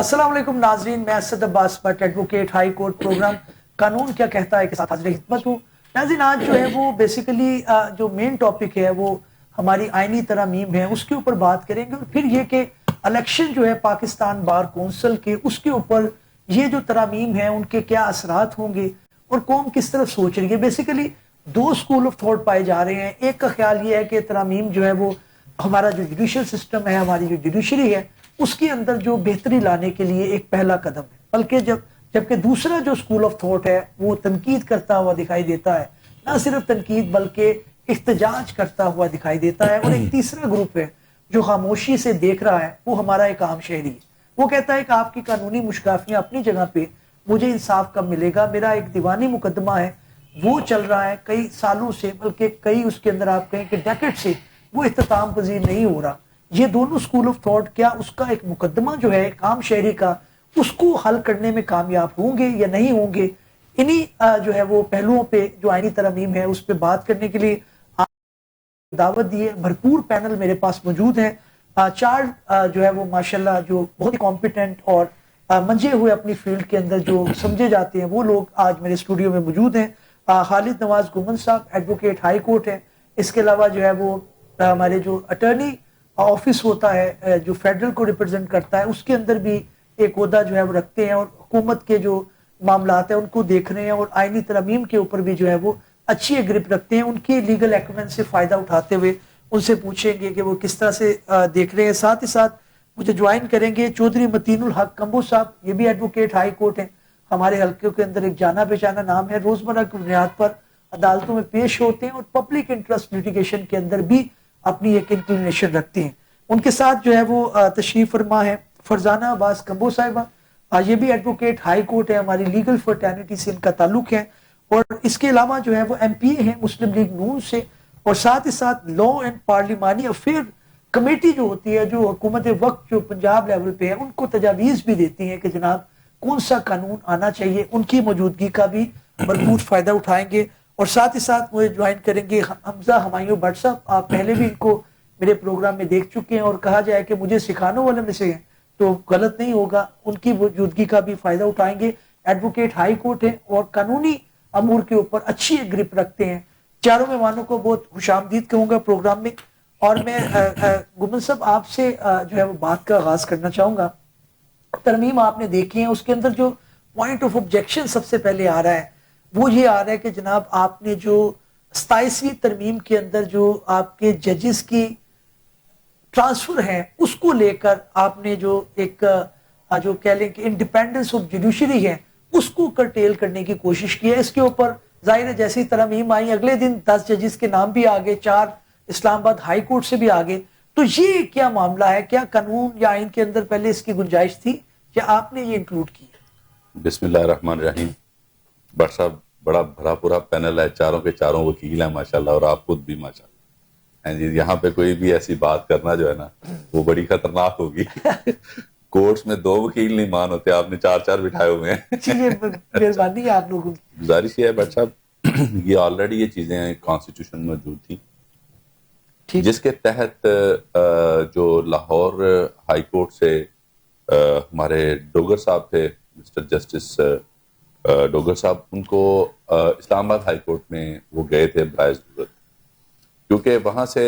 अस्सलाम वालेकुम नाजरीन, मैं Asad Abbas Bhatt advocate high court program कानून क्या कहता है के साथ हाजिर खिदमत हूँ। नाजरीन, आज जो है वो बेसिकली जो मेन टॉपिक है वो हमारी आईनी तरमीम है, उसके ऊपर बात करेंगे। और फिर ये कि इलेक्शन जो है पाकिस्तान बार कौंसिल के, उसके ऊपर ये जो तरमीम है उनके क्या असरात होंगे और कौम किस तरफ सोच रही है। बेसिकली दो स्कूल ऑफ थॉट पाए जा रहे हैं। एक का ख्याल ये है कि तरमीम जो है वो हमारा जो जुडिशल सिस्टम है, हमारी जो जुडिशरी है, उसके अंदर जो बेहतरी लाने के लिए एक पहला कदम है। बल्कि जबकि दूसरा जो स्कूल ऑफ थॉट है वो तनकीद करता हुआ दिखाई देता है, ना सिर्फ तनकीद बल्कि इख्तिजाज करता हुआ दिखाई देता है। और एक तीसरा ग्रुप है जो खामोशी से देख रहा है, वो हमारा एक आम शहरी है। वो कहता है कि आपकी कानूनी मुश्काफियां अपनी जगह पे, मुझे इंसाफ कब मिलेगा। मेरा एक दीवानी मुकदमा है, वो चल रहा है कई सालों से, बल्कि कई उसके अंदर आप कहें कि डेकेड से, वो इख्तिताम पजीर नहीं हो रहा। ये दोनों स्कूल ऑफ थॉट क्या उसका एक मुकदमा जो है एक आम शहरी का, उसको हल करने में कामयाब होंगे या नहीं होंगे। इन्हीं जो है वो पहलुओं पे जो आईनी तरमीम है उस पर बात करने के लिए दावत दी है। भरपूर पैनल मेरे पास मौजूद है। चार जो है वो माशाल्लाह जो बहुत ही कॉम्पिटेंट और मंजे हुए अपनी फील्ड के अंदर जो समझे जाते हैं, वो लोग आज मेरे स्टूडियो में मौजूद हैं। खालिद नवाज गुमन साहब एडवोकेट हाई कोर्ट है। इसके अलावा जो है वो हमारे जो अटर्नी ऑफिस होता है जो फेडरल को रिप्रेजेंट करता है, उसके अंदर भी एक ओहदा जो है वो रखते हैं और हुकूमत के जो मामलात है उनको देख रहे हैं और आईनी तरमीम के ऊपर भी जो है वो अच्छी ग्रिप रखते हैं। उनकी लीगल एक्वेन से फायदा उठाते हुए उनसे पूछेंगे कि वो किस तरह से देख रहे हैं। साथ ही साथ मुझे ज्वाइन करेंगे चौधरी मतीनुल हक कंबो साहब, ये भी एडवोकेट हाई कोर्ट है। हमारे हल्के के अंदर एक जाना पहचाना नाम है, रोजमर्रा की बुनियाद पर अदालतों में पेश होते हैं और पब्लिक इंटरेस्ट लिटिगेशन के अंदर भी अपनी एक इंक्लिनेशन रखते हैं। उनके साथ जो है वो तशरीफ फरमा है फरजाना अब्बास कंबो साहिबा, ये भी एडवोकेट हाई कोर्ट है, हमारी लीगल फर्टर्निटी से इनका ताल्लुक है। और इसके अलावा जो है वो एमपीए हैं मुस्लिम लीग नून से। और साथ ही साथ लॉ एंड पार्लिमानी अफेयर कमेटी जो होती है, जो हुकूमत वक्त जो पंजाब लेवल पे है, उनको तजावीज़ भी देती है कि जनाब कौन सा कानून आना चाहिए। उनकी मौजूदगी का भी भरपूर फायदा उठाएंगे। और साथ ही साथ मुझे ज्वाइन करेंगे हमजा हमायूं भट्ट साहब। आप पहले भी इनको मेरे प्रोग्राम में देख चुके हैं और कहा जाए कि मुझे सिखाने वाले में से हैं तो गलत नहीं होगा, उनकी मौजूदगी का भी फायदा उठाएंगे। एडवोकेट हाई कोर्ट है और कानूनी अमूर के ऊपर अच्छी ग्रिप रखते हैं। चारों मेहमानों को बहुत खुशामदीद कहूंगा प्रोग्राम में। और मैं गुमन साहब आपसे जो है वो बात का आगाज करना चाहूंगा। तरमीम आपने देखी है, उसके अंदर जो पॉइंट ऑफ ऑब्जेक्शन सबसे पहले आ रहा है वो ये आ रहा है कि जनाब आपने जो 27वीं तरमीम के अंदर जो आपके जजेस की ट्रांसफर है उसको लेकर आपने जो एक जो कह लें कि इंडिपेंडेंस ऑफ जुडिशरी है उसको कर्टेल करने की कोशिश की है। इसके ऊपर जाहिर है जैसी तरमीम आई अगले दिन 10 जजेस के नाम भी आ गए, 4 इस्लामाबाद हाई कोर्ट से भी आ गए। तो ये क्या मामला है, क्या कानून या आइन के अंदर पहले इसकी गुंजाइश थी या आपने ये इंक्लूड की? बिस्मिल्लाहिर्रहमानिर्रहीम। भट्ट साहब, बड़ा भरा पूरा पैनल है, चारों के चारों वकील हैं माशाल्लाह, और आप खुद भी माशाल्लाह हैं जी। यहाँ पे कोई भी ऐसी बात करना जो है ना वो बड़ी खतरनाक होगी। कोर्ट्स में 2 वकील नहीं मान होते, आपने 4-4 बिठाए हुए हैं। मेहरबानी है आप लोगों की। गुजारिश ये है भट्ट साहब, ये ऑलरेडी ये चीजें कॉन्स्टिट्यूशन में मौजूद थी, जिसके तहत जो लाहौर हाई कोर्ट से हमारे डोगर साहब थे, मिस्टर जस्टिस डोगर साहब, उनको इस्लामाबाद हाई कोर्ट में वो गए थे बराए ज़रूरत, क्योंकि वहां से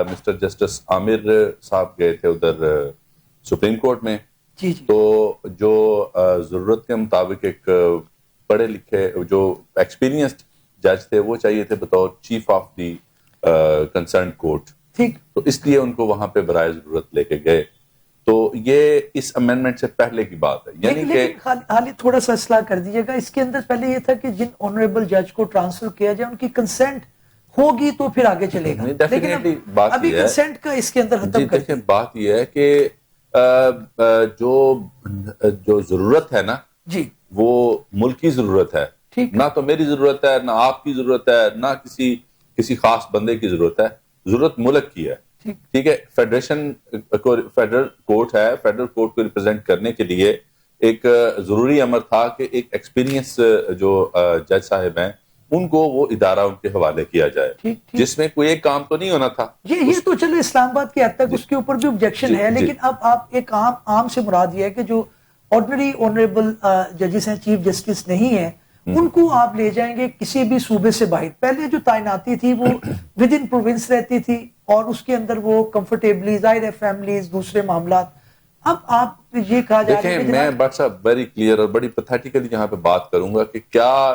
मिस्टर जस्टिस आमिर साहब गए थे उधर सुप्रीम कोर्ट में। तो जो जरूरत के मुताबिक एक पढ़े लिखे जो एक्सपीरियंस्ड जज थे वो चाहिए थे बतौर chief of the concern court, ठीक। तो इसलिए उनको वहां पे बराए जरूरत लेके गए। तो ये इस अमेंडमेंट से पहले की बात है, यानी कि हाल थोड़ा सा इस्लाह कर दीजिएगा। इसके अंदर पहले ये था कि जिन ऑनरेबल जज को ट्रांसफर किया जाए उनकी कंसेंट होगी तो फिर आगे चलेगा, लेकिन अभी कंसेंट का इसके अंदर खत्म करके बात यह है कि जो जरूरत है ना जी, वो मुल्क की जरूरत है, ना तो मेरी जरूरत है, ना आपकी जरूरत है, ना किसी खास बंदे की जरूरत है, जरूरत मुल्क की है। ठीक है, फेडरल कोर्ट है, फेडरल कोर्ट को रिप्रेजेंट करने के लिए एक जरूरी अमर था कि एक एक्सपीरियंस जो जज साहब हैं उनको वो इदारा उनके हवाले किया जाए, जिसमें कोई एक काम तो नहीं होना था। ये तो चलो इस्लामाबाद के हद तक उसके ऊपर भी ऑब्जेक्शन है, लेकिन अब आप एक आम से मुराद ये है कि जो ऑर्डिनरी ऑनरेबल जजेस हैं, चीफ जस्टिस नहीं है, उनको आप ले जाएंगे किसी भी सूबे से बाहर। पहले जो तैनाती थी वो विद इन प्रोविंस रहती थी और उसके अंदर वो कंफर्टेबली, जाहिर है फैमिलीज, दूसरे मामला। अब आप ये कहा जा रहा है, मैं बट साहब वेरी क्लियर और बड़ी पैथेटिकली यहाँ पे बात करूंगा कि क्या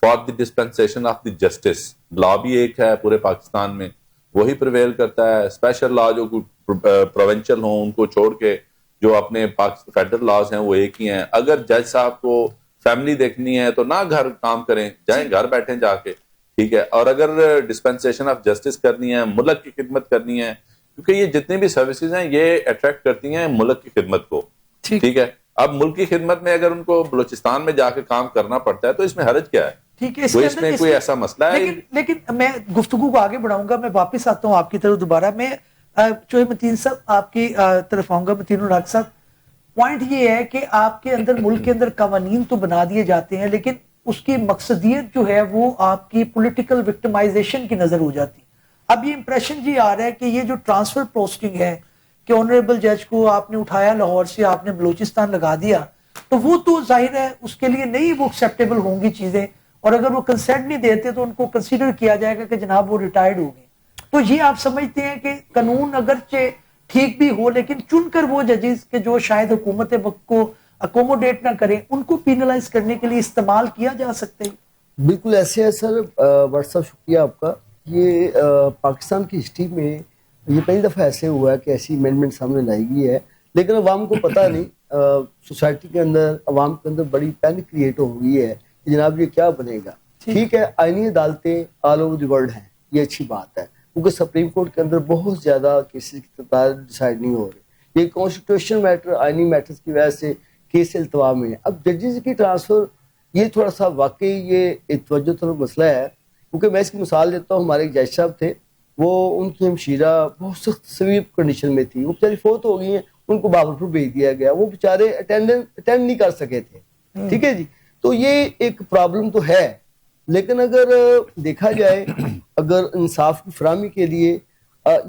for the dispensation of the justice law भी एक है पूरे पाकिस्तान में, वही प्रिवेल करता है। स्पेशल लॉ जो प्रोविंशियल हो उनको छोड़ के जो अपने फेडरल लॉज हैं वो एक ही हैं। अगर जज साहब को फैमिली देखनी है तो ना घर काम करें, जाएं घर बैठे जाके, ठीक है। और अगर डिस्पेंसेशन ऑफ जस्टिस करनी है, मुल्क की खिदमत करनी है, क्योंकि ये जितनी भी सर्विसेज हैं ये अट्रैक्ट करती हैं मुल्क की खिदमत को, ठीक है। अब मुल्क की खिदमत में अगर उनको बलूचिस्तान में जाके काम करना पड़ता है तो इसमें हर्ज क्या है? ठीक है, इसमें कोई ऐसा मसला है? लेकिन मैं गुफ्तगू को आगे बढ़ाऊंगा। मैं वापस आता हूँ आपकी तरफ दोबारा। मैं चोहे मतीन साहब आपकी तरफ आऊंगा। मतीन उल हक साहब, पॉइंट ये है कि आपके अंदर मुल्क के अंदर कवानीन तो बना दिए जाते हैं, लेकिन उसकी मकसदियत जो है वो आपकी पॉलिटिकल विक्टिमाइजेशन की नजर हो जाती है। अब ये इंप्रेशन जी आ रहा है कि ये जो ट्रांसफर पोस्टिंग है कि ऑनरेबल जज को आपने उठाया लाहौर से, आपने बलूचिस्तान लगा दिया, तो वो तो जाहिर है उसके लिए नहीं वो एक्सेप्टेबल होंगी चीजें, और अगर वो कंसेंट नहीं देते तो उनको कंसीडर किया जाएगा कि जनाब वो रिटायर्ड हो गए। तो ये आप समझते हैं कि कानून अगरचे ठीक भी हो, लेकिन चुनकर वो जजेस के जो शायद हुकूमत वक्त को अकोमोडेट ना करें, उनको पीनलाइज करने के लिए इस्तेमाल किया जा सकता है? बिल्कुल ऐसे है सर। व्हाट्सअप शुक्रिया आपका। ये पाकिस्तान की हिस्ट्री में ये पहली दफ़ा ऐसे हुआ है कि ऐसी अमेंडमेंट सामने लाई गई है, लेकिन अवाम को पता नहीं। सोसाइटी के अंदर, अवाम के अंदर बड़ी पैनिक क्रिएट हो गई है कि जनाब ये क्या बनेगा। ठीक है, आईनी अदालतें ऑल ओवर द वर्ल्ड हैं, ये अच्छी बात है, क्योंकि सुप्रीम कोर्ट के अंदर बहुत ज़्यादा केसेस की तादाद डिसाइड नहीं हो रही। ये कॉन्स्टिट्यूशन मैटर, आईनी मैटर्स की वजह से केस अल्तवा में है। अब जजेस की ट्रांसफ़र ये थोड़ा सा वाकई ये एक तवज्जो तलब मसला है, क्योंकि मैं इसकी मिसाल देता हूँ। हमारे एक जज साहब थे, वो उनकी हमशीरा बहुत सख्त सवीर कंडीशन में थी, वो बेचारी फोत हो गई हैं, उनको बाबरपुर भेज दिया गया, वो बेचारे अटेंड नहीं कर सके थे। ठीक है जी, तो ये एक प्रॉब्लम तो है, लेकिन अगर देखा जाए, अगर इंसाफ की फराहमी के लिए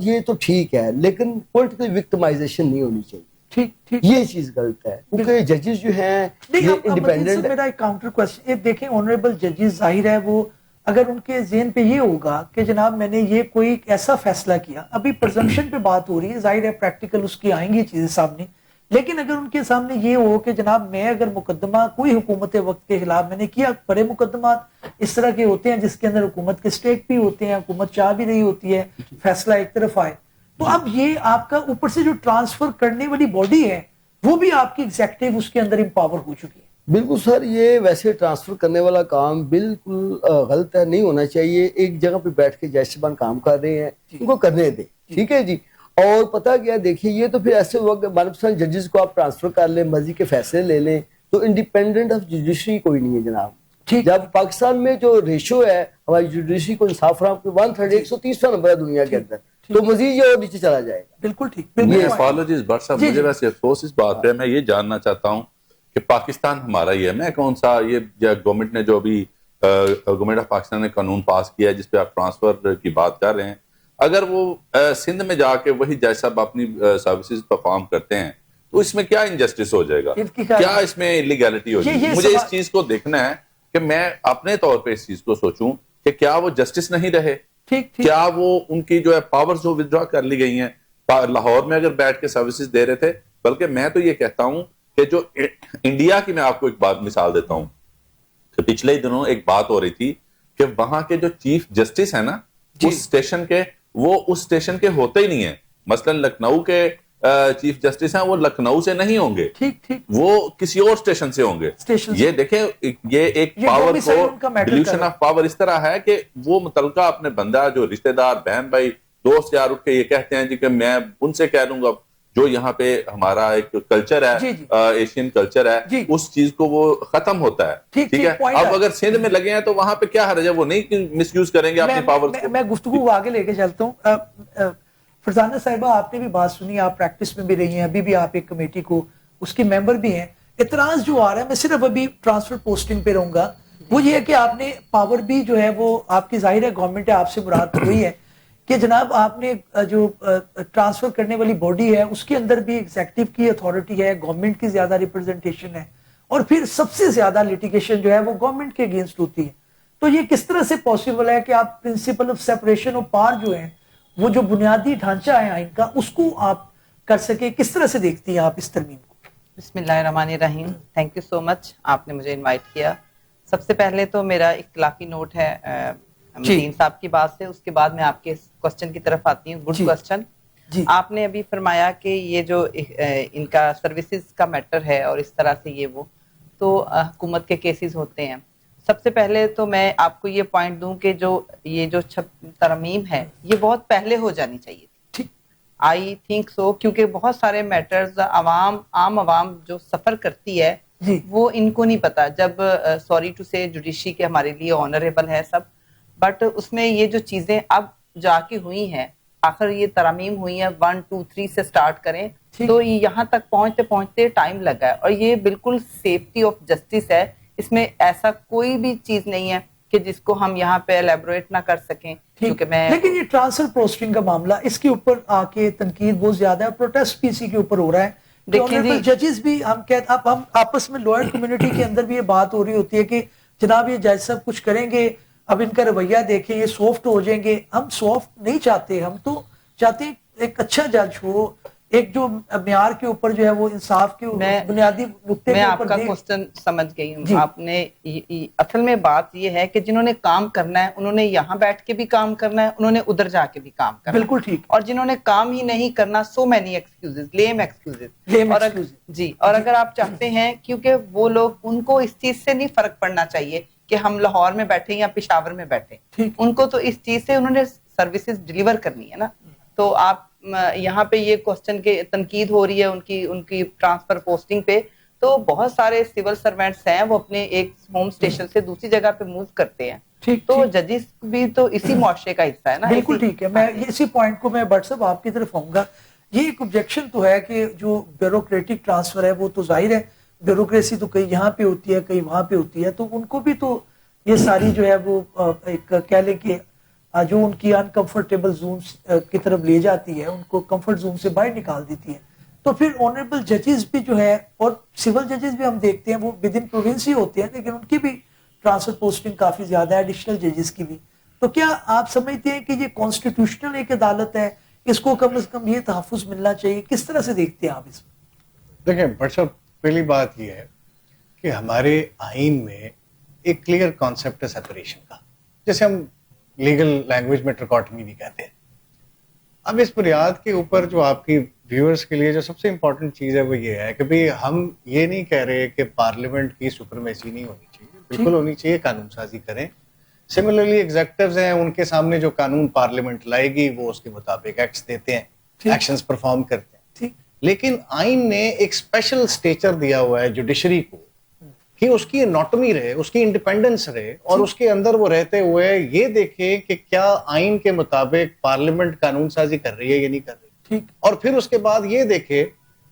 ये तो ठीक है, लेकिन पॉलिटिकल विक्टिमाइजेशन नहीं होनी चाहिए। ठीक ठीक, ये चीज गलत है, क्योंकि जजेस जो हैं ये इंडिपेंडेंट। मेरा एक काउंटर क्वेश्चन, देखें ऑनरेबल जजेस, जाहिर है वो अगर उनके ज़हन पे ये होगा कि जनाब मैंने ये कोई ऐसा फैसला किया, अभी प्रिजम्पशन पे बात हो रही है, जाहिर है प्रैक्टिकल उसकी आएंगी चीजें सामने, लेकिन अगर उनके सामने ये हो कि जनाब मैं अगर मुकदमा कोई हुकूमत वक्त के खिलाफ मैंने किया, बड़े मुकदमा इस तरह के होते हैं जिसके अंदर हुकूमत के स्टेक भी होते हैं, हुकूमत चाह भी रही होती है फैसला एक तरफ आए, तो अब ये आपका ऊपर से जो ट्रांसफर करने वाली बॉडी है वो भी आपकी एग्जेक्टिव उसके अंदर इंपावर हो चुकी है। बिल्कुल सर, ये वैसे ट्रांसफर करने वाला काम बिल्कुल गलत है, नहीं होना चाहिए। एक जगह पे बैठ के जज साहब काम कर रहे हैं, उनको करने दें, ठीक है जी। और पता क्या, देखिए ये तो फिर ऐसे हुआ कि मनपसंद जजेस को आप ट्रांसफर कर लें, मर्जी के फैसले ले लें, तो इंडिपेंडेंट ऑफ जुडिशरी कोई नहीं है जनाब। जब पाकिस्तान में जो रेशो है हमारी जुडिशरी को इंसाफ फराहम 1/3 130वां नंबर है दुनिया के अंदर, तो मजीद ये और नीचे चला जाएगा। बिल्कुल ठीक। अपॉलॉजीज बट साहब, मुझे वैसे अफसोस इस बात पे, मैं ये जानना चाहता हूँ कि पाकिस्तान हमारा ही है, मैं कौन सा ये गवर्नमेंट ने जो अभी गवर्नमेंट ऑफ पाकिस्तान ने कानून पास किया है जिसपे आप ट्रांसफर की बात कर रहे हैं, अगर वो सिंध में जाके वही जज साहब अपनी सर्विसेज परफॉर्म करते हैं तो इसमें क्या इनजस्टिस हो जाएगा, क्या इसमें इलीगैलिटी हो जाएगी? मुझे इस चीज को देखना है कि मैं अपने तौर पे इस चीज को सोचूं कि क्या वो जस्टिस नहीं रहे, क्या वो उनकी जो है पावर्स जो विथड्रॉ कर ली गई हैं, लाहौर में अगर बैठ के सर्विसेज दे रहे थे। बल्कि मैं तो ये कहता हूं कि जो इंडिया की, मैं आपको एक बात मिसाल देता हूं कि पिछले ही दिनों एक बात हो रही थी कि वहां के जो चीफ जस्टिस है ना उस स्टेशन के, वो उस स्टेशन के होते ही नहीं है। मसलन लखनऊ के चीफ जस्टिस हैं, वो लखनऊ से नहीं होंगे, ठीक, वो किसी और स्टेशन से होंगे। ये देखें, ये एक पावर को डिल्यूशन ऑफ पावर इस तरह है कि वो मुतलका अपने बंदा जो रिश्तेदार, बहन भाई, दोस्त यार उठ के ये कहते हैं जी कि मैं उनसे कह दूंगा, जो यहाँ पे हमारा एक कल्चर है, एशियन कल्चर है, उस चीज को वो खत्म होता है। ठीक है, अब अगर सिंध में लगे हैं तो वहां पे क्या हर्ज है, वो नहीं मिसयूज करेंगे अपनी पावर। मैं गुफ्तगू आगे लेके चलता हूँ। फरजाना साहिबा, आपने भी बात सुनी, आप प्रैक्टिस में भी रही हैं, अभी भी आप एक कमेटी को उसके मेंबर भी हैं। इतराज जो आ रहा है, मैं सिर्फ अभी ट्रांसफर पोस्टिंग पे रहूंगा, वो ये है कि आपने पावर भी जो है वो आपकी, जाहिर है गवर्नमेंट है, आपसे मुराद हुई है कि जनाब आपने जो ट्रांसफर करने वाली बॉडी है उसके अंदर भी एग्जेक्टिव की अथॉरिटी है, गवर्नमेंट की ज्यादा रिप्रेजेंटेशन है, और फिर सबसे ज्यादा लिटिगेशन जो है वो गवर्नमेंट के अगेंस्ट होती है। तो ये किस तरह से पॉसिबल है कि आप principle of separation of power जो है, वो जो बुनियादी ढांचा है आइन का, उसको आप कर सके? किस तरह से देखती हैं आप इस तरमीम को? बिस्मिल्लाहिर्रहमानिर्रहीम। थैंक यू सो मच, आपने मुझे इनवाइट किया। सबसे पहले तो मेरा इख्तिलाफी नोट है मतीन साहब की बात से, उसके बाद मैं आपके क्वेश्चन की तरफ आती हूँ। Good question. आपने अभी फरमाया कि ये जो इनका सर्विसेज का मैटर है और इस तरह से ये वो तो हुकूमत के केसेस होते हैं। सबसे पहले तो मैं आपको ये पॉइंट दूं कि ये जो तरमीम है ये बहुत पहले हो जानी चाहिए थी, आई थिंक सो, क्योंकि बहुत सारे मैटर्स आम आवाम जो सफर करती है वो इनको नहीं पता। जब सॉरी टू से जुडिशरी के हमारे लिए ऑनरेबल है सब, बट उसमें ये जो चीजें अब जाके हुई हैं, आखिर ये तरमीम हुई है 1 2 3 से स्टार्ट करें तो यहाँ तक पहुंचते पहुंचते टाइम लगा है, और ये बिल्कुल सेफ्टी ऑफ जस्टिस है। इसमें ऐसा कोई भी चीज नहीं है कि जिसको हम यहाँ पे एलेबोरेट ना कर सकें, क्योंकि लेकिन ये ट्रांसफर पोस्टिंग का मामला, इसके ऊपर आके तनकीद बहुत ज्यादा है, प्रोटेस्ट भी इसी के ऊपर हो रहा है। देखिए जजेस भी हम आपस में लॉयर कम्युनिटी के अंदर भी ये बात हो रही होती है कि जनाब ये जज सब कुछ करेंगे, अब इनका रवैया देखें, ये सॉफ्ट हो जाएंगे। हम सॉफ्ट नहीं चाहते, हम तो चाहते हैं एक अच्छा जज हो, एक जो म्यार के ऊपर जो है वो इंसाफ के बुनियादी नुक्ते मैं आपका क्वेश्चन समझ गई हूँ। आपने असल में बात ये है कि जिन्होंने काम करना है उन्होंने यहाँ बैठ के भी काम करना है, उन्होंने उधर जाके भी काम करना है। बिल्कुल ठीक। और जिन्होंने काम ही नहीं करना, सो मैनी एक्सक्यूजेस, लेम एक्सक्यूजेस। जी, और अगर आप चाहते हैं, क्योंकि वो लोग, उनको इस चीज से नहीं फर्क पड़ना चाहिए कि हम लाहौर में बैठे या पेशावर में बैठे, उनको तो इस चीज से उन्होंने सर्विसेज डिलीवर करनी है ना। तो आप यहाँ पे ये क्वेश्चन के तनकीद हो रही है उनकी ट्रांसफर पोस्टिंग पे, तो बहुत सारे सिविल सर्वेंट्स हैं वो अपने एक होम स्टेशन से दूसरी जगह पे मूव करते हैं। तो जजेस भी तो इसी मुआशरे का हिस्सा है ना। बिल्कुल ठीक है। मैं इसी पॉइंट को मैं बट साहब आपकी तरफ आऊंगा। ये एक ऑब्जेक्शन तो है कि जो ब्यूरोक्रेटिक ट्रांसफर है वो तो जाहिर है ब्यूरोक्रेसी तो कहीं यहाँ पे होती है कहीं वहां पे होती है, तो उनको भी तो ये सारी जो है वो एक कह लें कि जो उनकी अनकंफर्टेबल जोन की तरफ ले जाती है, उनको कंफर्ट जोन से बाहर निकाल देती है। तो फिर ऑनरेबल जजेस भी जो है, और सिविल जजेस भी हम देखते हैं वो विद इन प्रोविंस ही होते हैं, लेकिन उनकी भी ट्रांसफर पोस्टिंग काफी ज्यादा है, एडिशनल जजेस की भी। तो क्या आप समझते हैं कि ये कॉन्स्टिट्यूशनल एक अदालत है, इसको कम से कम ये तहफ़्फ़ुज़ मिलना चाहिए? किस तरह से देखते हैं आप इसमें? देखिए बट साहब, पहली बात यह है कि हमारे आइन में एक क्लियर कॉन्सेप्ट है सेपरेशन का, जैसे हम लीगल लैंग्वेज में ट्रिकॉटमी भी कहते हैं। अब इस बुनियाद के ऊपर जो आपकी व्यूअर्स के लिए जो सबसे इंपॉर्टेंट चीज है वो ये है कि भाई हम ये नहीं कह रहे कि पार्लियामेंट की सुपरमेसी नहीं होनी चाहिए, बिल्कुल होनी चाहिए, कानून साजी करें। सिमिलरली एग्जेक्टिव्स हैं, उनके सामने जो कानून पार्लियामेंट लाएगी वो उसके मुताबिक एक्ट्स देते हैं, एक्शंस परफॉर्म करते हैं। लेकिन आइन ने एक स्पेशल स्टेचर दिया हुआ है जुडिशरी को कि उसकी एनॉटमी रहे, उसकी इंडिपेंडेंस रहे, और उसके अंदर वो रहते हुए ये देखे कि क्या आइन के मुताबिक पार्लियामेंट कानून साजी कर रही है या नहीं कर रही। और फिर उसके बाद ये देखे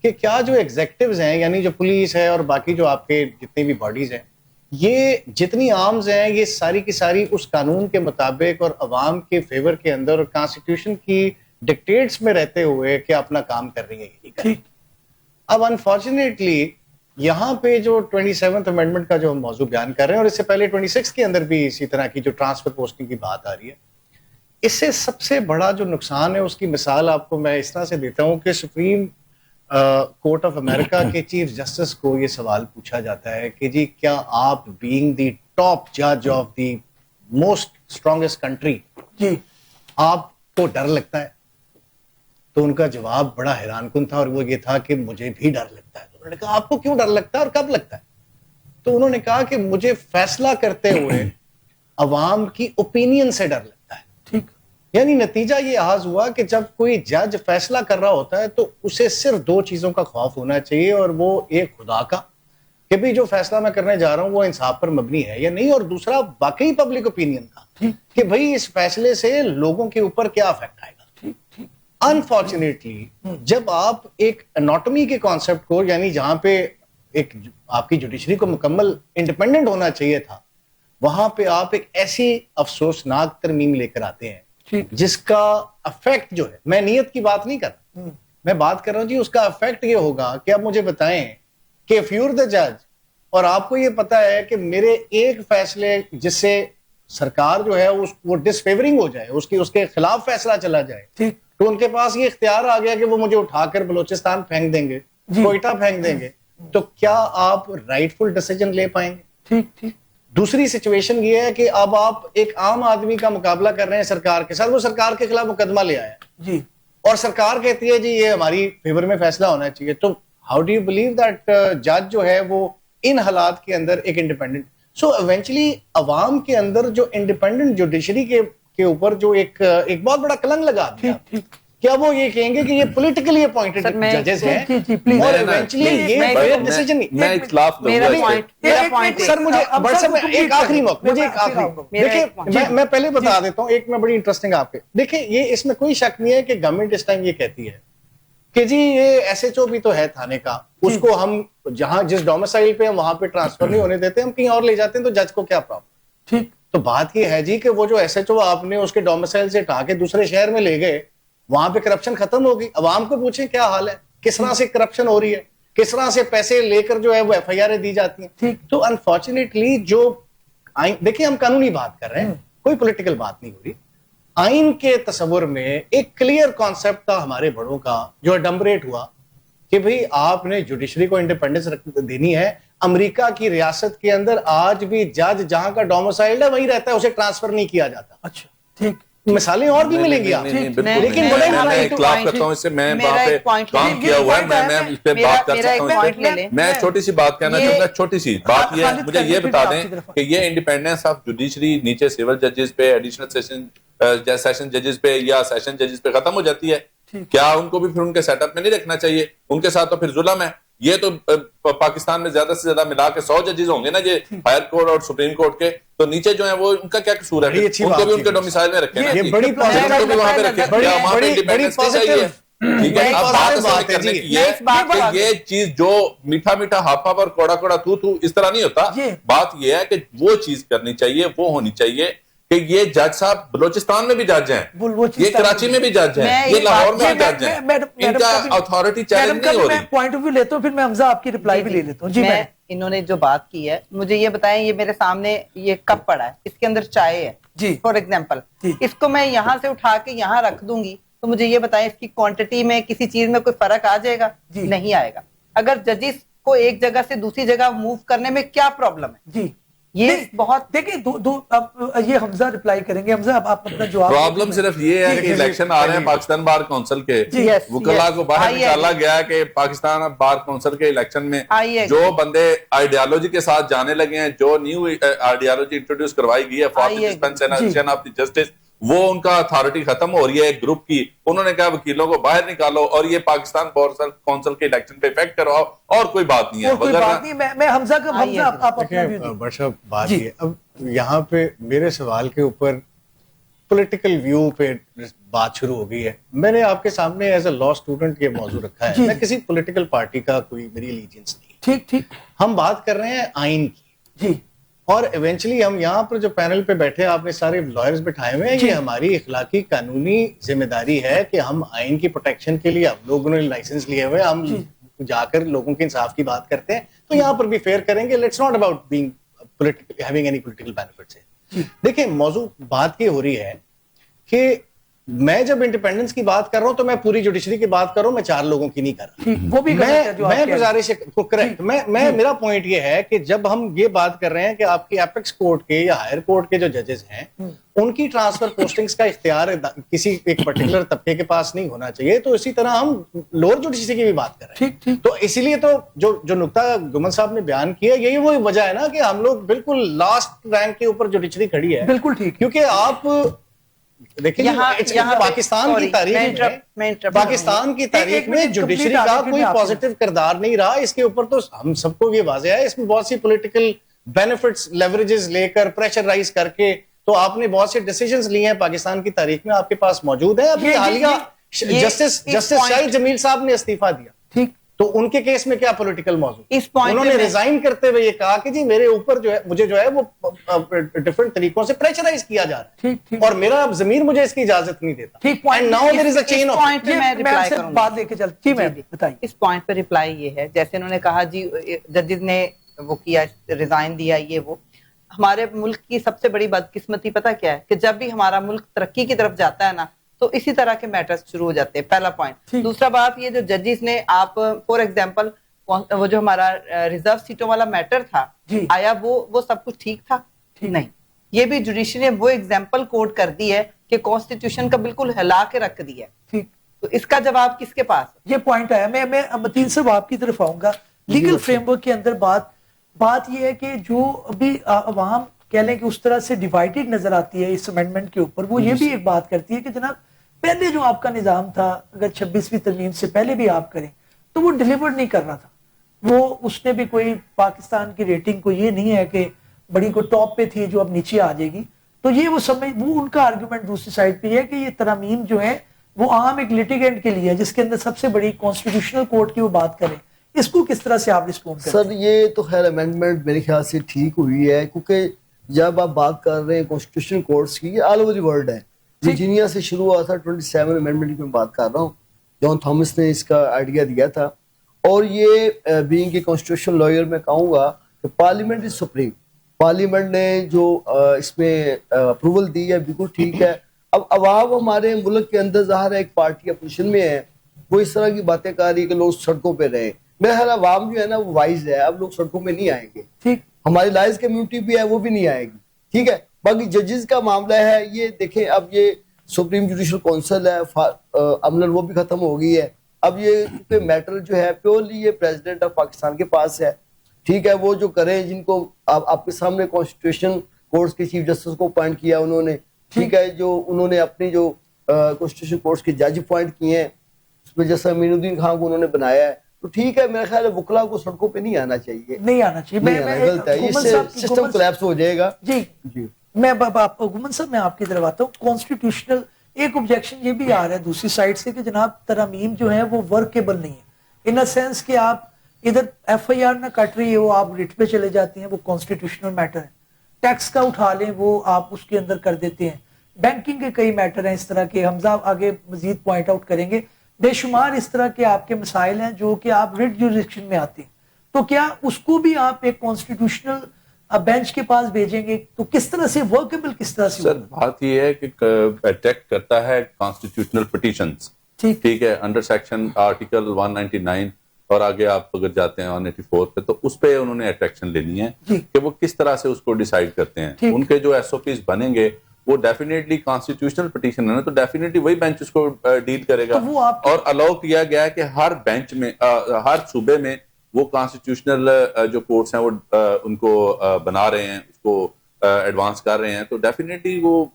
कि क्या जो एग्जेक्टिव्स हैं, यानी जो पुलिस है और बाकी जो आपके जितनी भी बॉडीज हैं, ये जितनी आर्म्स हैं, ये सारी की सारी उस कानून के मुताबिक और अवाम के फेवर के अंदर और कॉन्स्टिट्यूशन की डिक्टेट्स में रहते हुए क्या अपना काम कर रही है। अब अनफॉर्चुनेटली यहाँ पे जो 27th अमेंडमेंट का जो हम मौजू बयान कर रहे हैं, और इससे पहले 26 के अंदर भी इसी तरह की जो ट्रांसफर पोस्टिंग की बात आ रही है, इससे सबसे बड़ा जो नुकसान है उसकी मिसाल आपको मैं इस तरह से देता हूँ कि सुप्रीम कोर्ट ऑफ अमेरिका के चीफ जस्टिस को ये सवाल पूछा जाता है कि जी क्या आप बीइंग द टॉप जज of the most strongest country, जी आपको डर लगता है? तो उनका जवाब बड़ा हैरानकुन था, और वो ये था कि मुझे भी डर लगता है। तो उन्होंने कहा आपको क्यों डर लगता है और कब लगता है? तो उन्होंने कहा कि मुझे फैसला करते हुए अवाम की ओपिनियन से डर लगता है। ठीक, यानी नतीजा ये आगाज हुआ कि जब कोई जज फैसला कर रहा होता है तो उसे सिर्फ दो चीजों का खौफ होना चाहिए, और वो एक खुदा का कि भी जो फैसला मैं करने जा रहा हूं वो इंसाफ पर मबनी है या नहीं, और दूसरा वाकई पब्लिक ओपिनियन का कि भाई इस फैसले से लोगों के ऊपर क्या इफेक्ट आएगा। अनफॉर्चुनेटली जब आप एक एनॉटमी के कॉन्सेप्ट को, यानी जहां पे एक आपकी जुडिशरी को मुकम्मल इंडिपेंडेंट होना चाहिए था, वहां पे आप एक ऐसी अफसोसनाक तरमीम लेकर आते हैं ठीक। जिसका इफेक्ट जो है, मैं नियत की बात नहीं कर रहा, मैं बात कर रहा हूं जी उसका इफेक्ट ये होगा कि आप मुझे बताएं कि इफ यू आर द जज और आपको ये पता है कि मेरे एक फैसले जिससे सरकार जो है वो डिसफेवरिंग हो जाए, उसके खिलाफ फैसला चला जाए, ठीक। तो उनके पास ये इख्तियार आ गया कि वो मुझे उठाकर बलूचिस्तान फेंक देंगे, कोयटा फेंक देंगे, तो क्या आप राइटफुल डिसीजन ले पाएंगे? ठीक ठीक। दूसरी सिचुएशन ये है कि अब आप एक आम आदमी का मुकाबला कर रहे हैं सरकार के साथ, वो सरकार के खिलाफ मुकदमा ले आया जी, और सरकार कहती है जी ये हमारी फेवर में फैसला होना चाहिए, तो how do you believe that जज जो है वो इन हालात के अंदर एक इंडिपेंडेंट, सो इवेंचुअली अवाम के अंदर जो इंडिपेंडेंट जुडिशरी के ऊपर जो एक बहुत बड़ा कलंक लगा दिया। ठीक ठीक। क्या वो ये कहेंगे कि ये पॉलिटिकली अपॉइंटेड जजेस हैं जी, please। और मैं- इवेंचुअली मैं- ये मैं- फेयर डिसीजन नहीं? मैं इख्तिलाफ मेरा करूंगा पॉइंट इससे। मेरा एक- पॉइंट एक- सर मुझे अब बट सर सर वो एक complete आखिरी करें। मौका, मुझे मैं एक फिर आखिरी, आऊंगा। मेरा देखिए एक point। मैं पहले बता देता हूं, एक मैं बड़ी इंटरेस्टिंग आपके, देखिए ये इसमें कोई शक नहीं है कि गवर्नमेंट इस टाइम ये कहती है कि जी ये एसएचओ भी तो है थाने का, उसको हम जहां जिस डोमिसाइल पे हम वहां पे ट्रांसफर नहीं होने देते, हम कहीं और ले जाते हैं, तो जज को क्या प्रॉब्लम? ठीक। तो बात ये है जी कि वो जो एसएचओ आपने उसके डोमिसाइल से हटा के दूसरे शहर में ले गए, वहां पे करप्शन खत्म होगी। अवाम को पूछें क्या हाल है, किस तरह से करप्शन हो रही है, किस तरह से पैसे लेकर जो है वो एफआईआर दी जाती हैं। ठीक। तो अनफॉर्चुनेटली जो आइन, देखिए हम कानूनी बात कर रहे हैं, कोई पॉलिटिकल बात नहीं हो रही। आइन के तस्वुर में एक क्लियर कॉन्सेप्ट था हमारे बड़ों का जो अडम्बरेट हुआ कि भाई आपने जुडिशरी को इंडिपेंडेंस देनी है। अमेरिका की रियासत के अंदर आज भी जज जहां का डोमिसाइल्ड है वहीं रहता है, उसे ट्रांसफर नहीं किया जाता। अच्छा ठीक। मिसालें और भी नहीं, मिलेंगी नहीं, आपको। नहीं, बिल्कुल मैं- लेकिन नहीं। बड़ा मैं right to इख्तिलाफ point- करता हूं इससे, मैं मेरा वहां पे एक point काम ले- किया हुआ है, मेरा- मैं इस पे मेरा- बात कर मेरा सकता एक हूं point इस पे। ले लें। मैं छोटी सी बात कहना ये- चाहूंगा, छोटी सी बात ये है, खालिद मुझे करके ये फिर बता मैं दें आपकी तरफ कि ये इंडिपेंडेंस ऑफ जुडिशरी नीचे सिविल जजेस पे, एडिशनल सेशन जजेस पे या सेशन जजेस पे खत्म हो जाती है? क्या उनको भी फिर उनके सेटअप में नहीं रखना चाहिए? उनके साथ तो फिर जुल्म है। ये तो पाकिस्तान में ज्यादा से ज्यादा मिला के 100 जजेस होंगे ना, ये हायर कोर्ट और सुप्रीम कोर्ट के, तो नीचे जो है वो उनका क्या कसूर है? बड़ी अच्छी उनको बात भी की उनके वैसे। डोमिसाइल में रखें ना ये जी। बड़ी positive- उनको भी वहां पे रखें। बड़ी- क्या वहां पे बड़ी- इंडिपेंडेंस बड़ी नहीं चाहिए? positive- ठीक है, बड़ी अब positive बात असल में बात है करने जी। की ये मैं इस बात कि पर- ये चीज जो मीठा मीठा हाफा पर कोड़ा कोड़ा थू थू इस तरह नहीं होता। ये। बात ये है कि वो चीज करनी चाहिए, वो होनी चाहिए कि ये जज साहब बलोचिस्तान में भी जज हैं, बलूचिस्तान ये कराची में भी जज हैं, मैं ये ये लाहौर बात- में भी जज हैं, इनका अथॉरिटी चैलेंज नहीं हो रही। मैं पॉइंट ऑफ व्यू लेता हूँ, फिर मैं हमजा आपकी रिप्लाई भी ले लेता हूँ। जी मैं मैडम। इन्होंने जो बात की है, मुझे ये बताएं, ये मेरे सामने ये कप पड़ा है, इसके अंदर चाय है जी। फॉर एग्जाम्पल, जी। इसको मैं यहाँ से उठा के यहाँ रख दूंगी, तो मुझे ये बताएं इसकी क्वांटिटी में किसी चीज में कोई फर्क आ जाएगा? जी। नहीं आएगा। अगर जजिस को एक जगह से दूसरी जगह मूव करने में क्या प्रॉब्लम है? जी ये नहीं, बहुत देखिए अब ये हमजा रिप्लाई करेंगे। हमजा अब आप अपना जवाब प्रॉब्लम सिर्फ ये है कि इलेक्शन आ रहे हैं पाकिस्तान बार काउंसिल के, Yes, वकला yes. को बाहर आइए, निकाला आइए। गया है कि पाकिस्तान बार काउंसिल के इलेक्शन में आइए। जो बंदे आइडियोलॉजी के साथ जाने लगे हैं, जो न्यू आइडियोलॉजी इंट्रोड्यूस करवाई गई है फॉर द आइए। डिस्पेंसेशन ऑफ द जस्टिस, वो उनका अथॉरिटी खत्म हो रही है एक ग्रुप की। उन्होंने कहा वकीलों को बाहर निकालो और ये पाकिस्तान बार काउंसिल के इलेक्शन पे इफेक्ट करवाओ, और कोई बात नहीं है। और कोई वगरना- बात नहीं। मैं हमजा का आइए, हमजा आप अपना व्यू देखिए दीजिए। बट साहब बात जी। ये, अब यहाँ पे मेरे सवाल के ऊपर पॉलिटिकल व्यू पे बात शुरू हो गई है। मैंने आपके सामने एज अ लॉ स्टूडेंट ये मौजूद रखा जी। है, मैं किसी पॉलिटिकल पार्टी का कोई मेरी एलिजेंस नहीं है। ठीक ठीक। हम बात कर रहे हैं आइन की, जी और इवेंचुअली हम यहाँ पर जो पैनल पे बैठे हैं, आपने सारे लॉयर्स बिठाए हुए हैं, जी। ये हमारी इखलाकी कानूनी जिम्मेदारी है कि हम आइन की प्रोटेक्शन के लिए, हम लोगों ने लाइसेंस लिए हुए, हम जाकर लोगों के इंसाफ की बात करते हैं, तो यहाँ पर भी फेयर करेंगे। Let's not about being having any political benefits. देखिए मौजू बात ये हो रही है कि मैं जब इंडिपेंडेंस की बात कर रहा हूं तो मैं पूरी जुडिशरी की बात कर रहा हूं, मैं 4 लोगों की नहीं कर रहा। ठीक, वो भी गलत है जो आप मैं कह रहे हैं। गुजारिश करेक्ट, मैं मेरा पॉइंट ये है कि जब हम ये बात कर रहे हैं कि आपकी एपेक्स कोर्ट के या हायर कोर्ट के जो जजेस हैं, उनकी ट्रांसफर पोस्टिंग्स का इख्तियार किसी एक पर्टिकुलर तबके के पास नहीं होना चाहिए, तो इसी तरह हम लोअर जुडिशरी की भी बात कर रहे हैं। ठीक ठीक। तो इसीलिए तो जो नुक्ता गुमन साहब ने बयान किया, यही वो वजह है ना कि हम लोग बिल्कुल लास्ट रैंक के ऊपर जुडिशरी खड़ी है। बिल्कुल ठीक। क्योंकि आप देखिए यहाँ पाकिस्तान की तारीख में, पाकिस्तान की तारीख में जुडिशरी का कोई पॉजिटिव किरदार नहीं रहा। इसके ऊपर तो हम सबको ये वाज़ेह है, इसमें बहुत सी पॉलिटिकल बेनिफिट्स लेवरेजेस लेकर, प्रेशर राइज करके, तो आपने बहुत से डिसीजंस लिए हैं पाकिस्तान की तारीख में, आपके पास मौजूद है। अभी हालिया जस्टिस शाहिद जमील साहब ने इस्तीफा दिया। ठीक। तो उनके केस में क्या पॉलिटिकल मौजूद? इस पॉइंट उन्होंने रिजाइन करते हुए ये कहा कि जी मेरे ऊपर जो है, मुझे जो है वो डिफरेंट तरीकों से प्रेशराइज किया जा रहा है, ठीक और मेरा अब जमीर मुझे इसकी इजाजत नहीं देता। ठीक and now there is a chain of point पे मैं रिप्लाई करूंगा। बात लेके चल जी मैम बताइए। इस पॉइंट पे रिप्लाई ये है, जैसे उन्होंने कहा जी जजेस ने वो किया, रिजाइन दिया, ये वो हमारे मुल्क की सबसे बड़ी बदकिस्मती पता क्या है कि जब भी हमारा मुल्क तरक्की की तरफ जाता है ना तो इसी तरह के मैटर्स शुरू हो जाते हैं। पहला पॉइंट। दूसरा बात, ये जो जजेस ने आप फॉर एग्जांपल वो जो हमारा रिजर्व सीटों वाला मैटर था, आया वो सब कुछ ठीक था? नहीं, ये भी जुडिशरी ने वो एग्जाम्पल कोट कर दी है कि कॉन्स्टिट्यूशन का बिल्कुल हिला के रख दिया है। ठीक, तो इसका जवाब किसके पास है? ये पॉइंट आया। मैं मतीन साहब आपकी तरफ आऊंगा। लीगल फ्रेमवर्क के अंदर बात ये है कि जो अभी अवाम कह लें कि उस तरह से डिवाइडेड नजर आती है इस अमेंडमेंट के ऊपर, वो ये भी एक बात करती है कि जनाब पहले जो आपका निजाम था, अगर 26वीं तरमीम से पहले भी आप करें तो वो डिलीवर नहीं कर रहा था। वो उसने भी कोई पाकिस्तान की रेटिंग को ये नहीं है कि बड़ी को टॉप पे थी जो अब नीचे आ जाएगी। तो ये वो उनका आर्गुमेंट दूसरी साइड पे है कि ये तरमीम जो है वो आम एक लिटिगेंट के लिए है जिसके अंदर सबसे बड़ी कॉन्स्टिट्यूशनल कोर्ट की वो बात करें। इसको किस तरह से आप रिस्पॉन्ड करते हैं? सर ये तो खैर अमेंडमेंट मेरे ख्याल से ठीक हुई है, क्योंकि जब आप बात कर रहे हैं कॉन्स्टिट्यूशन कोर्ट्स की, ये ऑल ओवर द वर्ल्ड है। वर्जीनिया से शुरू हुआ था, 27 अमेंडमेंट की मैं बात कर रहा हूँ, जॉन थॉमस ने इसका आइडिया दिया था। और ये बीइंग ए कॉन्स्टिट्यूशनल लॉयर मैं कहूँगा कि पार्लियामेंट इज सुप्रीम। पार्लियामेंट ने जो इसमें अप्रूवल दी है बिल्कुल ठीक है। अब अवाम हमारे मुल्क के अंदर ज़ाहिर है एक पार्टी अपोजिशन में है, वो इस तरह की बातें कर रही है कि लोग सड़कों पे रहे। मेरा ख्याल अवाम जो है ना वो वाइज है, अब लोग सड़कों में नहीं आएंगे। ठीक, हमारी लाइज कम्युनिटी भी है वो भी नहीं आएगी। ठीक है, बाकी जजेस का मामला है ये देखें, अब ये सुप्रीम जुडिशल काउंसिल है, अमलन वो भी खत्म हो गई है। अब ये मैटर जो है प्योरली ये प्रेसिडेंट ऑफ पाकिस्तान के पास है। ठीक है, वो जो करें, जिनको आपके सामने कॉन्स्टिट्यूशन कोर्ट्स के चीफ जस्टिस को अपॉइंट किया उन्होंने, ठीक है, जो उन्होंने अपनी जो कॉन्स्टिट्यूशन कोर्ट्स के जज अपॉइंट किए हैं, उसमें जैसा अमीनुद्दीन खान को उन्होंने बनाया है, तो ठीक है। मेरा ख्याल है वकला को सड़कों पे नहीं आना चाहिए, नहीं आना चाहिए। गलत है, इससे सिस्टम कोलैप्स हो जाएगा। जी जी, गुमन साहब मैं आपकी तरफ आता हूँ। कॉन्स्टिट्यूशनल एक ऑब्जेक्शन ये भी आ रहा है दूसरी साइड से कि जनाब तरमीम जो है वो वर्केबल नहीं है, इन अ सेंस कि आप इधर FIR ना कट रही है, वो आप रिट पे चले जाते हैं, वो कॉन्स्टिट्यूशनल मैटर है। टैक्स का उठा लें, वो आप उसके अंदर कर देते हैं। बैंकिंग के कई मैटर हैं इस तरह के, हमजा आगे मजीद पॉइंट आउट करेंगे। बेशुमार इस तरह के आपके मसाइल हैं जो कि आप रिट जुरिस्डिक्शन में आते हैं, तो क्या उसको भी आप एक कॉन्स्टिट्यूशनल बेंच के पास भेजेंगे? तो किस तरह से वर्केबल, किस तरह से? सर बात यह है कि अटैक करता है कॉन्स्टिट्यूशनल पिटीशंस, ठीक है, अंडर सेक्शन आर्टिकल 199 और आगे आप अगर जाते हैं 184 पे, तो उस पे उन्होंने एक्शन लेनी है कि वो किस तरह से उसको डिसाइड करते हैं। उनके जो SOPs बनेंगे वो डेफिनेटली कॉन्स्टिट्यूशनल पिटीशन है ना, तो डेफिनेटली वही बेंच उसको डील करेगा। तो और अलाउ किया गया है कि हर बेंच में हर सूबे में वो कॉन्स्टिट्यूशनल जो कोर्ट्स हैं वो उनको बना रहे हैं, उसको एडवांस कर रहे हैं, तो डेफिनेटली वो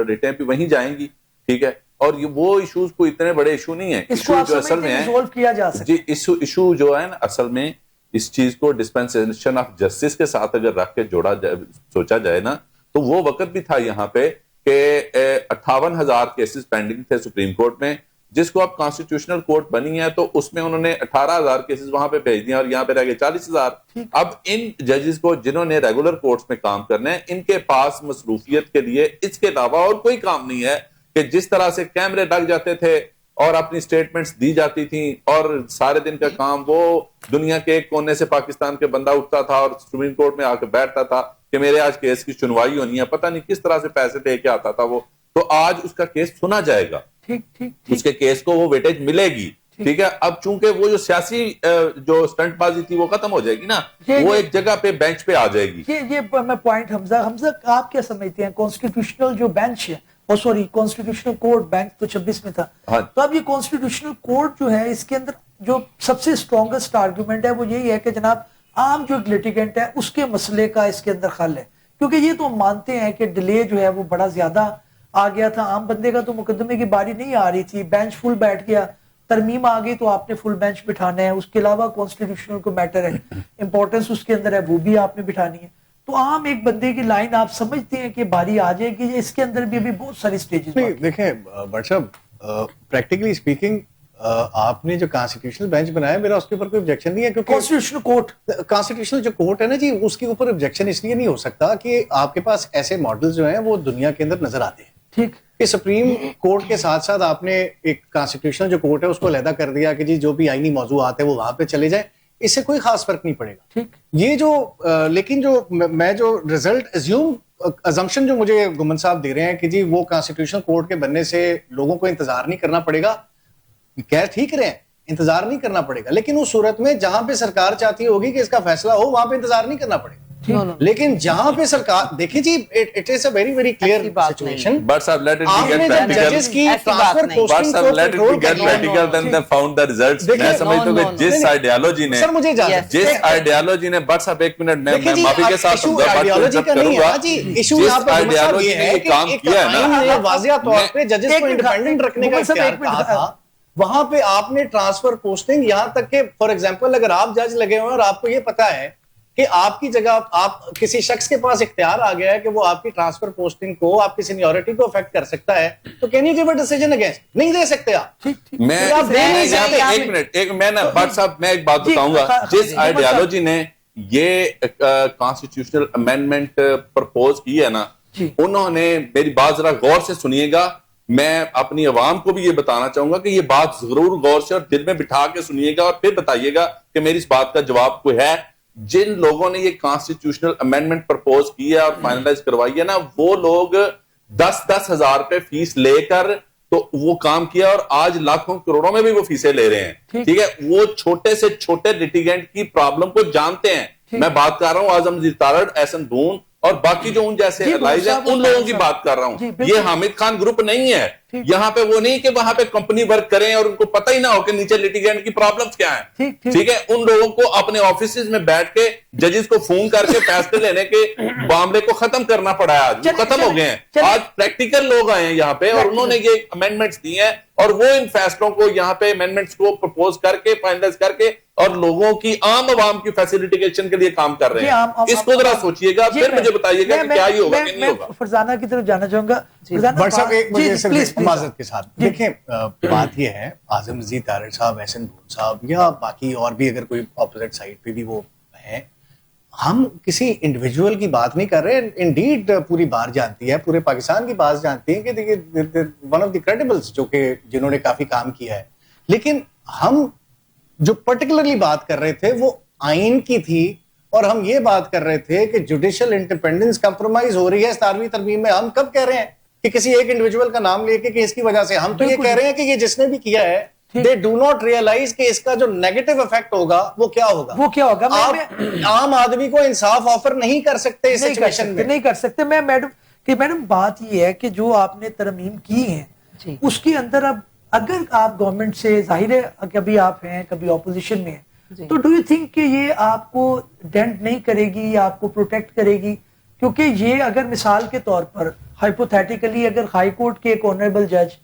रिटें भी वहीं जाएंगी। ठीक है, और ये वो इश्यूज को इतने बड़े इशू नहीं है, इशू जो असल में है किया जा सकता जी, इशू जो है ना असल में इस चीज को डिस्पेंसेशन ऑफ जस्टिस के साथ अगर रख के सोचा जाए ना, तो वो वक्त भी था यहाँ पे कि 58,000 केसेस पेंडिंग थे सुप्रीम कोर्ट में, जिसको अब कॉन्स्टिट्यूशनल कोर्ट बनी है तो उसमें उन्होंने 18,000 केसेस वहां पे भेज दिए और यहाँ पे रह गए 40,000। अब इन जजेस को जिन्होंने रेगुलर कोर्ट्स में काम करना है, इनके पास मसरूफियत के लिए इसके अलावा और कोई काम नहीं है कि जिस तरह से कैमरे लग जाते थे और अपनी स्टेटमेंट्स दी जाती थी और सारे दिन का काम वो दुनिया के एक कोने से पाकिस्तान के बंदा उठता था और सुप्रीम कोर्ट में आकर बैठता था कि मेरे आज केस की सुनवाई होनी है, पता नहीं किस तरह से पैसे लेके आता था वो, तो आज उसका केस सुना जाएगा। ठीक, उसके केस को वो वेटेज मिलेगी। ठीक है, अब चूंकि वो जो सियासी जो स्टंटबाजी थी वो खत्म हो जाएगी ना, वो एक जगह पे बेंच पे आ जाएगी। ये मैं पॉइंट हमजा आप क्या समझते हैं? कॉन्स्टिट्यूशनल जो बेंच है, सॉरी कॉन्स्टिट्यूशनल कोर्ट, बैंक तो 26 में था, तो अब ये कॉन्स्टिट्यूशनल कोर्ट जो है इसके अंदर जो सबसे स्ट्रॉन्गेस्ट आर्गुमेंट है वो यही है कि जनाब आम जो लिटिगेंट है उसके मसले का इसके अंदर हल है, क्योंकि ये तो मानते हैं कि डिले जो है वो बड़ा ज्यादा आ गया था। आम बंदे का तो मुकदमे की बारी नहीं आ रही थी, बेंच फुल बैठ गया, तरमीम आ गई तो आपने फुल बेंच बिठाना है। उसके अलावा कॉन्स्टिट्यूशनल को मैटर है, इंपॉर्टेंस उसके अंदर है, वो भी आपने बिठानी है। तो आम एक बंदे की लाइन आप समझते हैं कि बारी आ जाएगी? इसके अंदर भी अभी बहुत सारी स्टेजेस देखें बट साहब, प्रैक्टिकली स्पीकिंग आपने जो कॉन्स्टिट्यूशनल बेंच बनाया, मेरा उसके ऊपर कोई ऑब्जेक्शन नहीं है, क्योंकि कॉन्स्टिट्यूशनल कोर्ट, कॉन्स्टिट्यूशनल जो कोर्ट है ना जी, उसके ऊपर ऑब्जेक्शन इसलिए नहीं हो सकता कि आपके पास ऐसे मॉडल जो हैं वो दुनिया के अंदर नजर आते हैं। ठीक, कि सुप्रीम कोर्ट के साथ साथ आपने एक कॉन्स्टिट्यूशनल जो कोर्ट है उसको अलहदा कर दिया कि जी जो भी आईनी मौजूआत है वो वहां पे चले जाए, इससे कोई खास फर्क नहीं पड़ेगा। ठीक, ये जो लेकिन जो मैं जो रिजल्ट अजम्पशन जो मुझे गुमन साहब दे रहे हैं कि जी वो कॉन्स्टिट्यूशनल कोर्ट के बनने से लोगों को इंतजार नहीं करना पड़ेगा, कह ठीक रहे हैं, इंतजार नहीं करना पड़ेगा, लेकिन उस सूरत में जहां पे सरकार चाहती होगी कि इसका फैसला हो वहां पे इंतजार नहीं करना पड़ेगा। लेकिन जहां पे सरकार, देखिए जी, it is a very very clear situation. But साहब लेट इट बी आपने गेट जब प्रैक्टिकल, जजेस की ऐसी बात ट्रांसफर नहीं। बट पोस्टिंग साहब को let it be control gate करना है। Practical then they found the results. देखिए, मैं समझता हूं no, कि जिस नहीं, आइडियोलॉजी ने, सर मुझे इजाजत जिस आइडियोलॉजी ने, बट साहब एक मिनट, मैं माफी के साथ इशू आइडियोलॉजी का नहीं है जी, इशू जिस यहाँ पे आइडियोलॉजी ने ये काम किया है ना, वाजिया तौर पे जजेस को इंडिपेंडेंट रखने का इख्तियार कहा था, वहां पे आपने ट्रांसफर पोस्टिंग, यहां तक के फॉर एग्जांपल अगर आप जज लगे हुए हैं और आपको ये पता है कि आपकी जगह आप किसी शख्स के पास इख्तियार आ गया है कि वो आपकी ट्रांसफर पोस्टिंग को, आपकी सीनियरिटी को अफेक्ट कर सकता है, तो can you give a decision against? नहीं दे सकते आप। मैं आप दे नहीं यहाँ पे सकते। एक मिनट, मैं ना बट साहब मैं एक बात जी, बताऊंगा, जिस जी, आइडियोलॉजी ने ये कॉन्स्टिट्यूशनल अमेंडमेंट प्रपोज की है ना, जी। उन्होंने, मेरी बात जरा गौर से सुनिएगा, मैं अपनी आवाम को भी ये बताना चाहूंगा कि ये बात जरूर गौर से और दिल में बिठा के सुनिएगा और फिर बताइएगा कि मेरी इस बात का जवाब कोई है। जिन लोगों ने ये कॉन्स्टिट्यूशनल अमेंडमेंट प्रपोज किया और फाइनलाइज करवाई है ना, वो लोग 10-10 हजार रुपए फीस लेकर तो वो काम किया और आज लाखों करोड़ों में भी वो फीसें ले रहे हैं। ठीक है, वो छोटे से छोटे लिटिगेंट की प्रॉब्लम को जानते हैं। मैं बात कर रहा हूं आजम तारड़, एहसन धून और बाकी जो उन जैसे एलाइज हैं, उन लोगों की बात कर रहा हूं। ये हामिद खान ग्रुप नहीं है। यहाँ पे वो नहीं कि वहां पे कंपनी वर्क करें और उनको पता ही ना हो कि नीचे लिटिगेंट की प्रॉब्लम्स क्या है। ठीक है, उन लोगों को अपने ऑफिस में बैठ के जजेस को फोन करके फैसले लेने के मामले को खत्म करना पड़ा है। आज वो खत्म हो गए हैं। आज प्रैक्टिकल लोग आए हैं यहाँ पे और उन्होंने ये अमेंडमेंट्स दी हैं और वो इन फैसलों को यहाँ पे अमेंडमेंट्स को प्रपोज करके फाइनलाइज करके और लोगों की आम आवाम की फैसिलिटेशन के लिए काम कर रहे हैं। इसको जरा सोचिएगा, फिर मुझे बताइएगा कि क्या ही होगा कि नहीं होगा। फरजाना की तरफ जाना चाहूंगा। बट साहब एक मुझे सिर्फ माजरत के साथ देखिए, बात यह है, आजम अजीज तारड़ साहब, एहसन धून साहब या बाकी और भी अगर कोई ऑपोजिट साइड पे भी वो है, हम किसी इंडिविजुअल की बात नहीं कर रहे। इंडीड पूरी बार जानती है, पूरे पाकिस्तान की बात जानती है कि देखिए वन ऑफ द क्रेडिबल्स जो कि जिन्होंने काफी काम किया है, लेकिन हम जो पर्टिकुलरली बात कर रहे थे वो आइन की थी और हम ये बात कर रहे थे कि जुडिशियल इंडिपेंडेंस कंप्रोमाइज हो रही है 17वीं तरमीम में। हम कब कह रहे हैं कि किसी एक इंडिविजुअल का नाम लेके कि इसकी वजह से, हम तो ये कह रहे हैं कि ये जिसने भी किया है दे डू नॉट रियलाइज कि इसका जो नेगेटिव इफेक्ट होगा वो क्या होगा। आप आम आदमी को इंसाफ ऑफर नहीं कर सकते इस सिचुएशन में, नहीं कर सकते। मैं मैडम बात ये है कि जो आपने तरमीम की है उसके अंदर अब अगर आप गवर्नमेंट से, जाहिर है कभी आप हैं कभी ऑपोजिशन में हैं, तो डू यू थिंक कि ये आपको डेंट नहीं करेगी या आपको प्रोटेक्ट करेगी? क्योंकि ये अगर मिसाल के तौर पर हाइपोथेटिकली अगर हाई कोर्ट के एक ऑनरेबल जज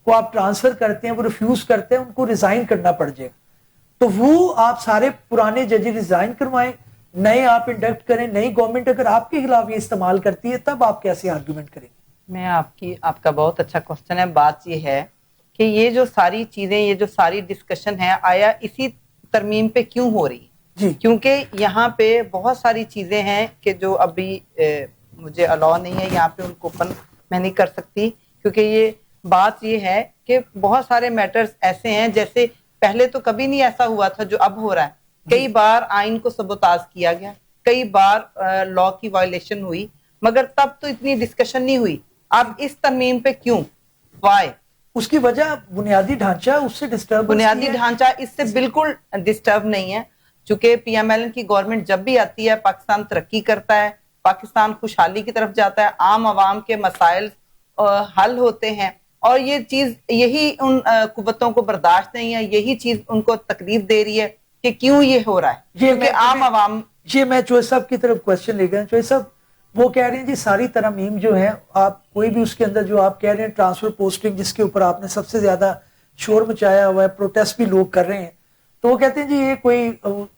को आप ट्रांसफर करते हैं, वो रिफ्यूज करते हैं, उनको रिजाइन करना पड़ जाएगा, तो वो आप सारे पुराने जज रिजाइन करवाएं, नए आप इंडक्ट करें, नई गवर्नमेंट अगर आपके खिलाफ ये इस्तेमाल करती है, तब आप कैसे आर्गुमेंट करेंगे? मैं आपका बहुत अच्छा क्वेश्चन है। बात ये है कि ये जो सारी चीजें, ये जो सारी डिस्कशन है, आया इसी तरमीम पे क्यों हो रही है? क्योंकि यहाँ पे बहुत सारी चीजें हैं कि जो अभी मुझे अलाउ नहीं है यहाँ पे उनको ओपन मैं नहीं कर सकती, क्योंकि ये बात ये है कि बहुत सारे मैटर्स ऐसे हैं जैसे पहले तो कभी नहीं ऐसा हुआ था जो अब हो रहा है। कई बार आइन को सबोताज किया गया, कई बार लॉ की वायलेशन हुई, मगर तब तो इतनी डिस्कशन नहीं हुई। अब इस तरमीम पे क्यों, वाई? उसकी वजह बुनियादी ढांचा उससे डिस्टर्ब, बुनियादी ढांचा इससे बिल्कुल डिस्टर्ब नहीं है। चूंकि पीएमएल की गवर्नमेंट जब भी आती है, पाकिस्तान तरक्की करता है, पाकिस्तान खुशहाली की तरफ जाता है, आम आवाम के मसाइल हल होते हैं और ये चीज, यही उन कुव्वतों को बर्दाश्त नहीं है, यही चीज उनको तकलीफ दे रही है कि क्यों ये हो रहा है, क्योंकि आम आवाम। ये मैं चोइस साहब की तरफ क्वेश्चन ले गया। चोइस साहब वो कह रहे हैं जी सारी तरमीम जो है, आप कोई भी उसके अंदर जो आप कह रहे हैं ट्रांसफर पोस्टिंग जिसके ऊपर आपने सबसे ज्यादा शोर मचाया हुआ है, प्रोटेस्ट भी लोग कर रहे हैं, तो वो कहते हैं जी ये कोई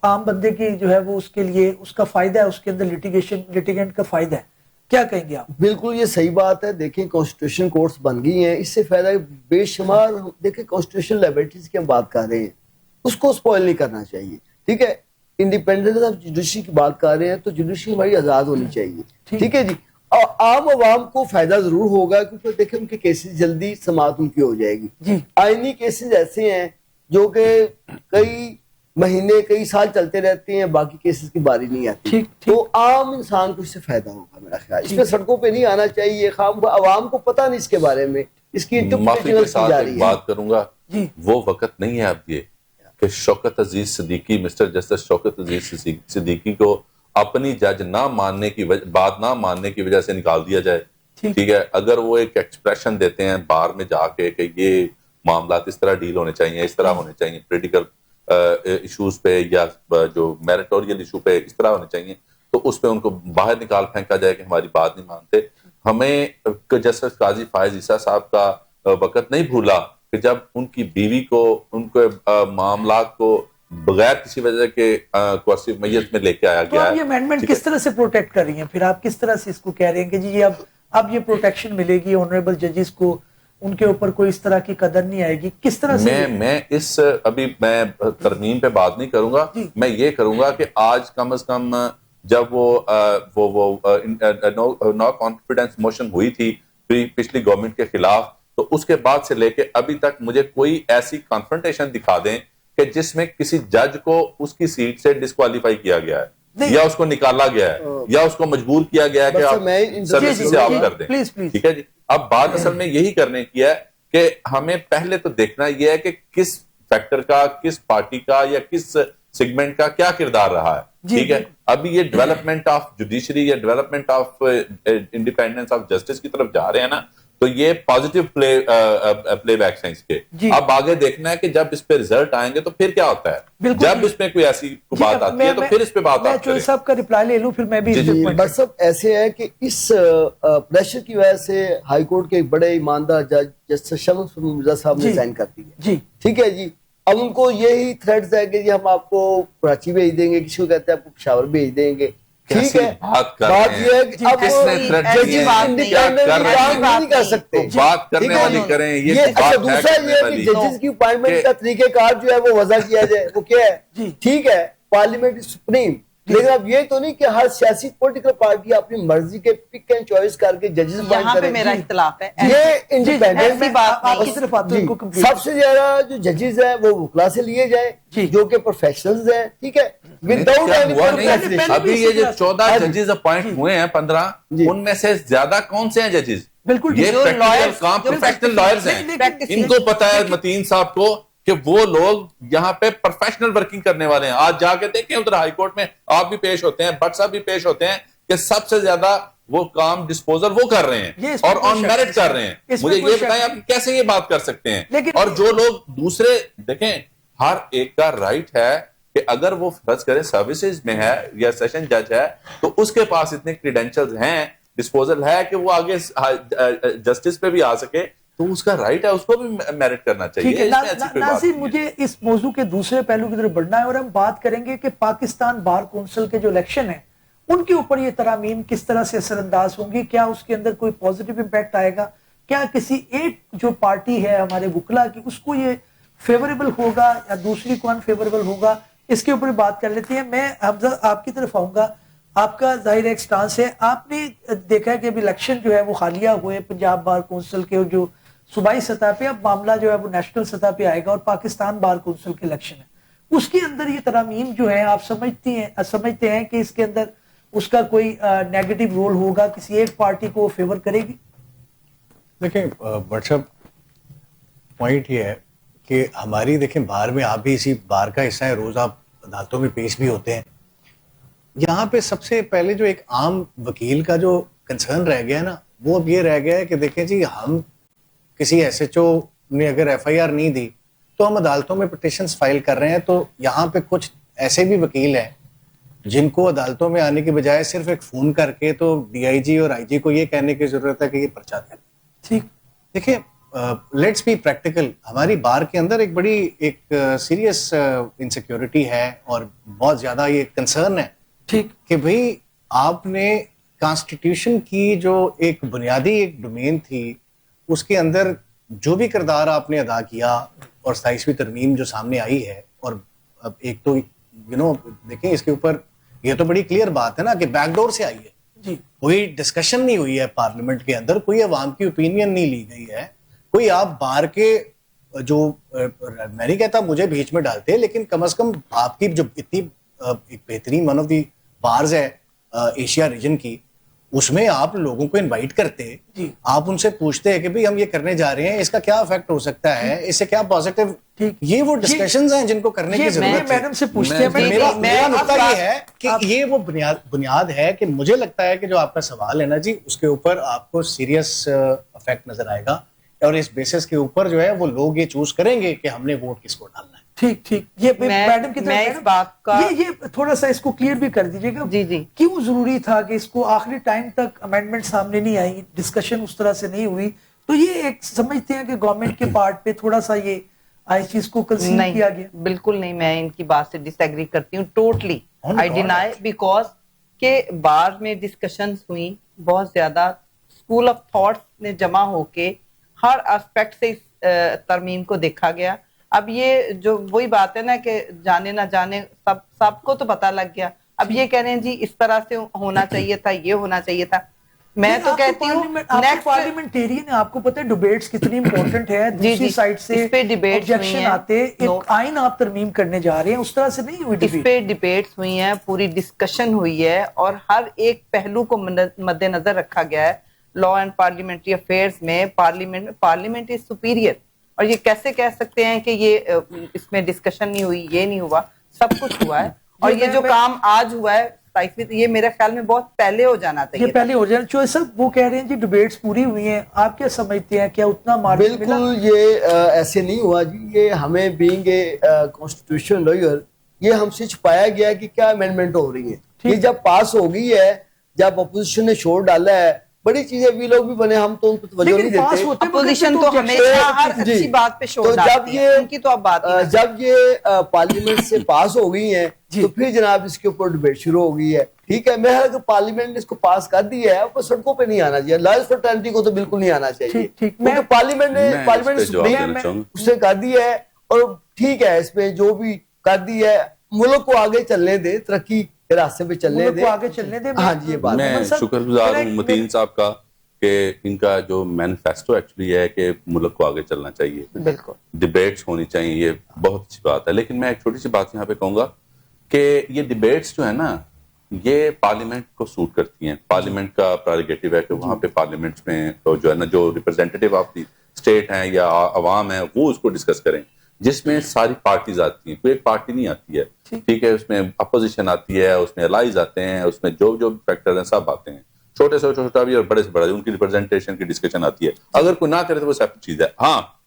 आम बंदे की जो है वो उसके लिए उसका फायदा है, उसके अंदर लिटिगेंट का फायदा है। क्या कहेंगे आप? बिल्कुल ये सही बात है। देखें कॉन्स्टिट्यूशन कोर्ट्स बन गई हैं, इससे फायदा बेशुमार। देखें कॉन्स्टिट्यूशन लिबर्टीज की हम बात कर रहे हैं, उसको स्पॉइल नहीं करना चाहिए, ठीक है। इंडिपेंडेंस ऑफ जुडिशरी की बात कर रहे हैं तो जुडिशरी हमारी आजाद होनी चाहिए, ठीक है जी। और आम आवाम को फायदा जरूर होगा क्योंकि देखें उनके केसेस जल्दी समाप्त उनकी हो जाएगी। आईनी केसेस ऐसे हैं जो कि कई महीने कई साल चलते रहते हैं, बाकी केसेस की बारी नहीं आती, तो आम इंसान को इससे फायदा होगा मेरा ख्याल। इसमें सड़कों पे नहीं आना चाहिए, खाम आवाम को पता नहीं इसके बारे में, इसकी माफी के साथ एक बात करूंगा, वो वक्त नहीं है अब ये कि शौकत अजीज सिद्दीकी, मिस्टर जस्टिस शौकत अजीज सिद्दीकी को अपनी जज ना मानने की बात ना मानने की वजह से निकाल दिया जाए, ठीक है। अगर वो एक एक्सप्रेशन देते हैं बाहर में जाके कि ये मामला इस तरह डील होने चाहिए, इस तरह होने चाहिए, पोलिटिकल इश्यूज पे या जो मैरिटोरियल इशू पे इस तरह होने चाहिए, तो उस पे उनको बाहर निकाल फेंका जाए कि हमारी बात नहीं मानते। हमें जस्टिस काजी फायज ईसा साहब का वक्त नहीं भूला कि जब उनकी बीवी को उनके मामला को बगैर किसी वजह के कुर्सी मैयत में लेके आया गया है। ये अमेंडमेंट किस तरह से प्रोटेक्ट कर रही हैं? फिर आप किस तरह से इसको कह रहे हैं कि जी अब ये प्रोटेक्शन मिलेगी ऑनरेबल जजेस को, उनके ऊपर कोई इस तरह की कदर नहीं आएगी? किस तरह से? मैं इस अभी मैं तरमीम पे बात नहीं करूंगा, मैं ये करूंगा कि आज कम से कम जब वो नो कॉन्फिडेंस मोशन हुई थी पिछली गवर्नमेंट के खिलाफ, तो उसके बाद से लेके अभी तक मुझे कोई ऐसी कॉन्फ्रंटेशन दिखा दें कि जिसमें किसी जज को उसकी सीट से डिस्क्वालीफाई किया गया है या उसको निकाला गया है या उसको मजबूर किया गया है कि आप सर्विस से आप कर दें, ठीक है जी। अब बात असल में यही करने की है कि हमें पहले तो देखना यह है कि किस फैक्टर का, किस पार्टी का या किस सेगमेंट का क्या किरदार रहा है, ठीक है। अभी ये डेवलपमेंट ऑफ जुडिशरी या development of independence of justice की तरफ जा रहे हैं ना, तो ये पॉजिटिव प्लेबैक्स हैं इसके। अब आगे देखना है कि जब इस पे रिजल्ट आएंगे तो फिर क्या होता है, जब इसमें कोई ऐसी बात आती है तो फिर इस पे बात आती है। साहब का रिप्लाई ले लूं फिर मैं भी। बस सब ऐसे है कि इस प्रेशर की वजह से हाई कोर्ट के एक बड़े ईमानदार जज जस्टिस शमस मिर्जा साहब ने साइन कर दी है, ठीक है जी। अब उनको यही थ्रेट्स है कि जी हम आपको कराची भेज देंगे, किसी को कहते हैं आपको पेशावर भेज देंगे, ठीक है। बात यह है कि अब नहीं कर सकते, बात करने वाली करें। ये अच्छा दूसरा ये है कि जजेस की अपॉइंटमेंट का तरीकेकार जो है वो वजह किया जाए, वो क्या है, ठीक है। पार्लियामेंट सुप्रीम, लेकिन अब ये तो नहीं कि हर सियासी पॉलिटिकल पार्टी अपनी मर्जी के पिक एंड चॉइस करके जजेस यहाँ पे मेरा इख्तिलाफ है। ये इंडिपेंडेंस की बात। सबसे ज्यादा जो जजेस हैं वो वकला से लिए जाए जो कि प्रोफेशनल्स हैं, ठीक है, विदाउट एनी। अभी ये जो 14 जजेस अपॉइंट हुए हैं 15, उनमें से ज्यादा कौन से हैं जजेस? बिल्कुल ये प्रोफेशनल लॉयर्स हैं। इनको पता है मतीन साहब को कि वो लोग यहाँ पे प्रोफेशनल वर्किंग करने वाले हैं। आज जाके देखें उधर हाई कोर्ट में आप भी पेश होते हैं, भट्ट साहब भी पेश होते हैं कि सबसे ज्यादा वो काम डिस्पोजल वो कर रहे हैं और ऑन मेरिट कर रहे हैं। मुझे ये बताएं आप कैसे ये बात कर सकते हैं? और जो लोग दूसरे देखें, हर एक का राइट है कि अगर वो फर्ज करें सर्विसेज में है या सेशन जज है तो उसके पास इतने क्रीडेंशियल्स हैं, डिस्पोजल है कि वो आगे जस्टिस पे भी आ सके, तो उसका राइट है, उसको भी मेरिट करना चाहिए। नाज़रीन, मुझे इस मौजू के दूसरे पहलू की तरफ बढ़ना है और हम बात करेंगे कि पाकिस्तान बार कौंसिल के जो इलेक्शन है उनके ऊपर ये तरामीम किस तरह से असरअंदाज होंगी, क्या उसके अंदर कोई पॉजिटिव इंपैक्ट आएगा, क्या किसी एक जो पार्टी है हमारे वकला की उसको ये फेवरेबल होगा या दूसरी को अनफेवरेबल होगा, इसके ऊपर बात कर लेते हैं। मैं हमजा आपकी तरफ आऊंगा, आपका जाहिर एक स्टांस है, आपने देखा है कि अभी इलेक्शन जो है वो हालिया हुए पंजाब बार कौंसिल के और जो सूबाई सतह पे, अब मामला जो है वो नेशनल सतह पे आएगा और पाकिस्तान बार कौंसिल के इलेक्शन है, उसके अंदर ये तरामीम जो है आप समझते हैं कि इसके अंदर उसका कोई नेगेटिव रोल होगा, किसी एक पार्टी को फेवर करेगी? देखिए व्हाट्सएप पॉइंट ये है कि हमारी देखें बार में आप भी इसी बार का हिस्सा है, रोज आप अदालतों में पेश भी होते हैं। यहाँ पे सबसे पहले जो एक आम वकील का जो कंसर्न रह गया है ना, वो अब ये रह गया है कि देखें जी, हम किसी एसएचओ ने अगर एफआईआर नहीं दी तो हम अदालतों में पिटिशंस फाइल कर रहे हैं, तो यहाँ पे कुछ ऐसे भी वकील हैं जिनको अदालतों में आने के बजाय सिर्फ एक फोन करके तो डीआईजी और आईजी को ये कहने की जरूरत है कि ये पर्चा दें। ठीक, देखिए लेट्स बी प्रैक्टिकल। हमारी बार के अंदर एक बड़ी एक सीरियस इनसिक्योरिटी है और बहुत ज्यादा ये कंसर्न है, ठीक, कि भाई आपने कॉन्स्टिट्यूशन की जो एक बुनियादी एक डोमेन थी, उसके अंदर जो भी किरदार आपने अदा किया और 27वीं तरमीम जो सामने आई है, और अब एक तो देखें इसके ऊपर ये तो बड़ी क्लियर बात है ना कि बैकडोर से आई है जी, कोई डिस्कशन नहीं हुई है पार्लियामेंट के अंदर, कोई अवाम की ओपिनियन नहीं ली गई है, कोई आप बाहर के जो मैं नहीं कहता मुझे बीच में डालते, लेकिन कम से कम आपकी जो इतनी एक बेहतरीन वन ऑफ दी बार्स है एशिया रीजन की, उसमें आप लोगों को इनवाइट करते, आप उनसे पूछते हैं कि भाई हम ये करने जा रहे हैं, इसका क्या इफेक्ट हो सकता है, इससे क्या पॉजिटिव, ये वो डिस्कशंस हैं जिनको करने की जरूरत है। मैडम से पूछते हैं। मेरा नुकता ये है कि ये वो बुनियाद है कि मुझे लगता है कि जो आपका सवाल है ना जी, उसके ऊपर आपको सीरियस इफेक्ट नजर आएगा, और इस बेसिस के ऊपर जो है वो लोग ये चूज करेंगे कि हमने वोट किसको डालना है। ठीक, ये मैडम की मैं इस बात का ये थोड़ा सा इसको क्लियर भी कर दीजिएगा। जी। क्यों जरूरी था कि इसको आखिरी टाइम तक अमेंडमेंट सामने नहीं आई, डिस्कशन उस तरह से नहीं हुई, तो ये एक समझते हैं कि गवर्नमेंट के पार्ट पे थोड़ा सा ये इस चीज को कंसीड किया गया? बिल्कुल नहीं, मैं इनकी बात से डिसएग्री करती हूँ टोटली। आई डिनाई, बिकॉज के बाद में डिस्कशंस हुई, बहुत ज्यादा स्कूल ऑफ थॉट्स ने जमा होके हर एस्पेक्ट से इस तरमीम को देखा गया। अब ये जो वही बात है ना कि जाने ना जाने सबको तो पता लग गया। अब ये कह रहे हैं जी इस तरह से होना चाहिए था, ये होना चाहिए था। मैं तो कहती हूँ नेक्स्ट पार्लियामेंटेरियन है, आपको पता है डिबेट्स कितनी इंपॉर्टेंट है, दूसरी साइड से इस पे डिबेट्स ऑब्जेक्शन आते, एक आइन आप तरमीम करने जा रहे हैं, उस तरह से नहीं हुई डिबेट। इस पे डिबेट्स हुई हैं, पूरी डिस्कशन हुई है, और हर एक पहलू को मद्देनजर रखा गया है। लॉ एंड पार्लियामेंट्री अफेयर्स में पार्लियामेंट इज सुपीरियर, और ये कैसे कह सकते हैं कि ये इसमें डिस्कशन नहीं हुई, ये नहीं हुआ, सब कुछ हुआ है। और ये जो काम आज हुआ है ये मेरे ख्याल में बहुत पहले हो जाना चाहिए, ये पहले हो जाना चाहिए। सब वो कह रहे हैं जी डिबेट्स पूरी हुई हैं, आप क्या समझते हैं, क्या उतना मार्जिन मिला? बिल्कुल ये ऐसे नहीं हुआ जी, ये हमें बीइंग ए कॉन्स्टिट्यूशन लॉयर ये हमसे छुपाया गया कि क्या अमेंडमेंट हो रही है। ये जब पास हो गई है, जब अपोजिशन ने शोर डाला है, बड़ी चीजें भी लोग भी बने, हम तो उनको तवज्जो नहीं देते। अपोजिशन तो हमेशा हर अच्छी बात पे शोर डालती है, उनकी तो अब बात नहीं। जब ये पार्लियामेंट से पास हो गई है तो फिर जनाब इसके ऊपर डिबेट शुरू हो गई है। ठीक है, मैं अगर पार्लियामेंट ने इसको पास कर दिया है, वो सड़कों पे नहीं आना चाहिए, लॉज फ्रेटर्निटी को तो बिल्कुल नहीं आना चाहिए, क्योंकि पार्लियामेंट उसने कर दिया है, और ठीक है इसमें जो भी कर दिया है, मुल्क को आगे चलने दे, तरक्की रास्ते पे चलने दे, आगे चलने दे। हाँ जी, ये बात मैं शुक्रगुजार हूँ मतीन साहब का कि इनका जो मैनिफेस्टो एक्चुअली है कि मुल्क को आगे चलना चाहिए, बिल्कुल डिबेट्स होनी चाहिए, ये बहुत अच्छी बात है। लेकिन मैं एक छोटी सी बात यहाँ पे कहूंगा कि ये डिबेट्स जो है ना, ये पार्लियामेंट को सूट करती हैं। पार्लियामेंट का प्रेरोगेटिव है कि वहाँ पे पार्लियामेंट में तो जो है ना, जो रिप्रेजेंटेटिव ऑफ द स्टेट हैं या अवाम है, वो उसको डिस्कस करें, जिसमें सारी पार्टीज आती हैं, कोई एक पार्टी नहीं आती है। ठीक है, उसमें अपोजिशन आती है, उसमें अलाइज आते हैं, उसमें जो फैक्टर हैं सब आते हैं, छोटे से छोटा भी और बड़े से बड़ा, उनकी रिप्रेजेंटेशन की डिस्कशन आती है। अगर कोई ना करे तो वो सेपरेट चीज है। हाँ,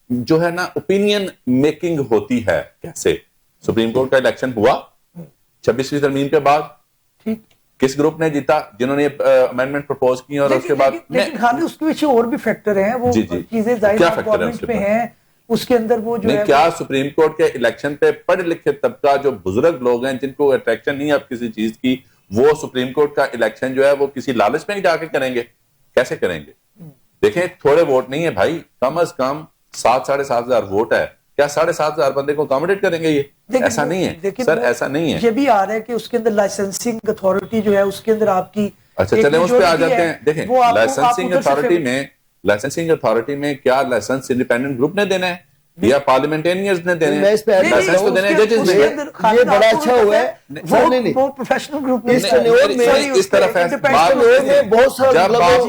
जो है ना ओपिनियन मेकिंग होती है कैसे। सुप्रीम कोर्ट का इलेक्शन हुआ 26वीं तरमीम के बाद, किस ग्रुप ने जीता, जिन्होंने अमेंडमेंट प्रपोज की, और उसके बाद लेकिन खाली उसके पीछे और भी फैक्टर हैं, वो चीजें गवर्नमेंट पे हैं, उसके अंदर वो जो है क्या सुप्रीम कोर्ट के इलेक्शन पे पढ़े लिखे तबका जो बुजुर्ग लोग हैं, जिनको अट्रैक्शन नहीं है अब किसी चीज की, वो सुप्रीम कोर्ट का इलेक्शन जो है वो किसी लालच में जाके करेंगे? कैसे करेंगे? देखें, थोड़े वोट नहीं है भाई, कम अज कम 7,500 वोट है, क्या 7,500 बंदे को अकोमोडेट करेंगे? ये ऐसा नहीं है सर, ऐसा नहीं है। ये भी आ रहा है कि उसके अंदर लाइसेंसिंग अथॉरिटी जो है, उसके अंदर आपकी अच्छा चले उस पर आ जाते हैं। देखें, लाइसेंसिंग अथॉरिटी में क्या लाइसेंस इंडिपेंडेंट ग्रुप ने देना है या पार्लियामेंटेरियंस ने देने हैं? लाइसेंस तो देने जजेस ने। ये बड़ा अच्छा हुआ है, वो प्रोफेशनल ग्रुप में इस तरफ है बहुत सारे जब आप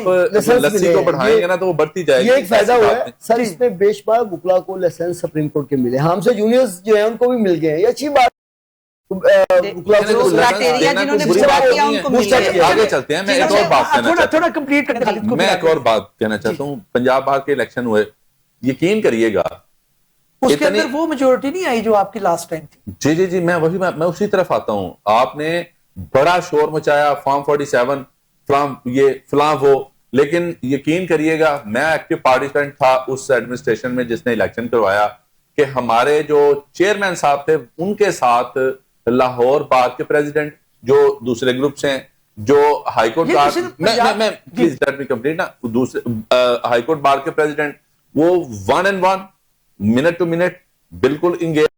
लस्सी को बढ़ाएंगे ना तो वो बढ़ती जाएगी। ये एक फायदा हुआ है सर, इसमें बेशुमार वुकला को लाइसेंस सुप्रीम कोर्ट के मिले, हमसे जूनियर्स जो है उनको भी मिल गए, ये अच्छी बात। आगे चलते हैं, मैं एक और बात कहना चाहता हूँ। पंजाब बार के इलेक्शन हुए, यकीन करिएगा उसके अंदर वो मेजोरिटी नहीं आई जो आपकी लास्ट टाइम थी। जी, मैं उसी तरफ आता हूं। आपने बड़ा शोर मचाया, फॉर्म 47 फलां वो, लेकिन यकीन करिएगा मैं एक्टिव पार्टिसिपेंट था उस एडमिनिस्ट्रेशन में जिसने इलेक्शन करवाया, कि हमारे जो चेयरमैन साहब थे उनके साथ लाहौर बार के प्रेसिडेंट जो दूसरे ग्रुप से जो हाईकोर्ट ये तो बार सिर्फ मैं पंजाब- मैं प्लीज लेट मी कंप्लीट ना, दूसरे हाईकोर्ट बार के प्रेसिडेंट वो 1-on-1 मिनट टू मिनट बिल्कुल इंगेज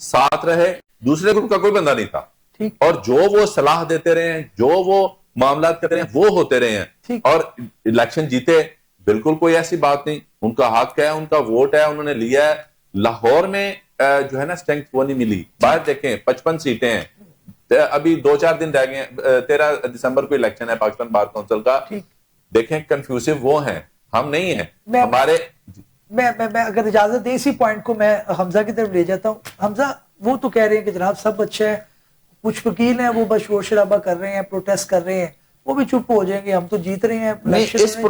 साथ रहे, दूसरे ग्रुप का कोई बंदा नहीं था। ठीक। और जो वो सलाह देते रहे हैं, जो वो मामला करते रहे हैं, वो होते रहे हैं ठीक। और इलेक्शन जीते। बिल्कुल कोई ऐसी बात नहीं, उनका हक है, उनका वोट है, उन्होंने लिया है। लाहौर में जो है ना स्ट्रेंथ वो नहीं मिली। बाहर देखें 55 सीटें हैं, अभी 2-4 दिन रह गए हैं, 13 दिसंबर को इलेक्शन है पाकिस्तान बार काउंसिल का। ठीक। देखें कंफ्यूसिव वो हैं, हम नहीं हैं। मैं- हमारे मैं अगर इजाजत दें इसी पॉइंट को मैं हमजा की तरफ ले जाता हूँ। हमजा वो तो कह रहे हैं कि जनाब सब अच्छे हैं, कुछ वकील हैं वो बस शोर शराबा कर रहे हैं, प्रोटेस्ट कर रहे हैं, वो भी चुप हो जाएंगे, हम तो जीत रहे हैं। नहीं, इलेक्शन इस में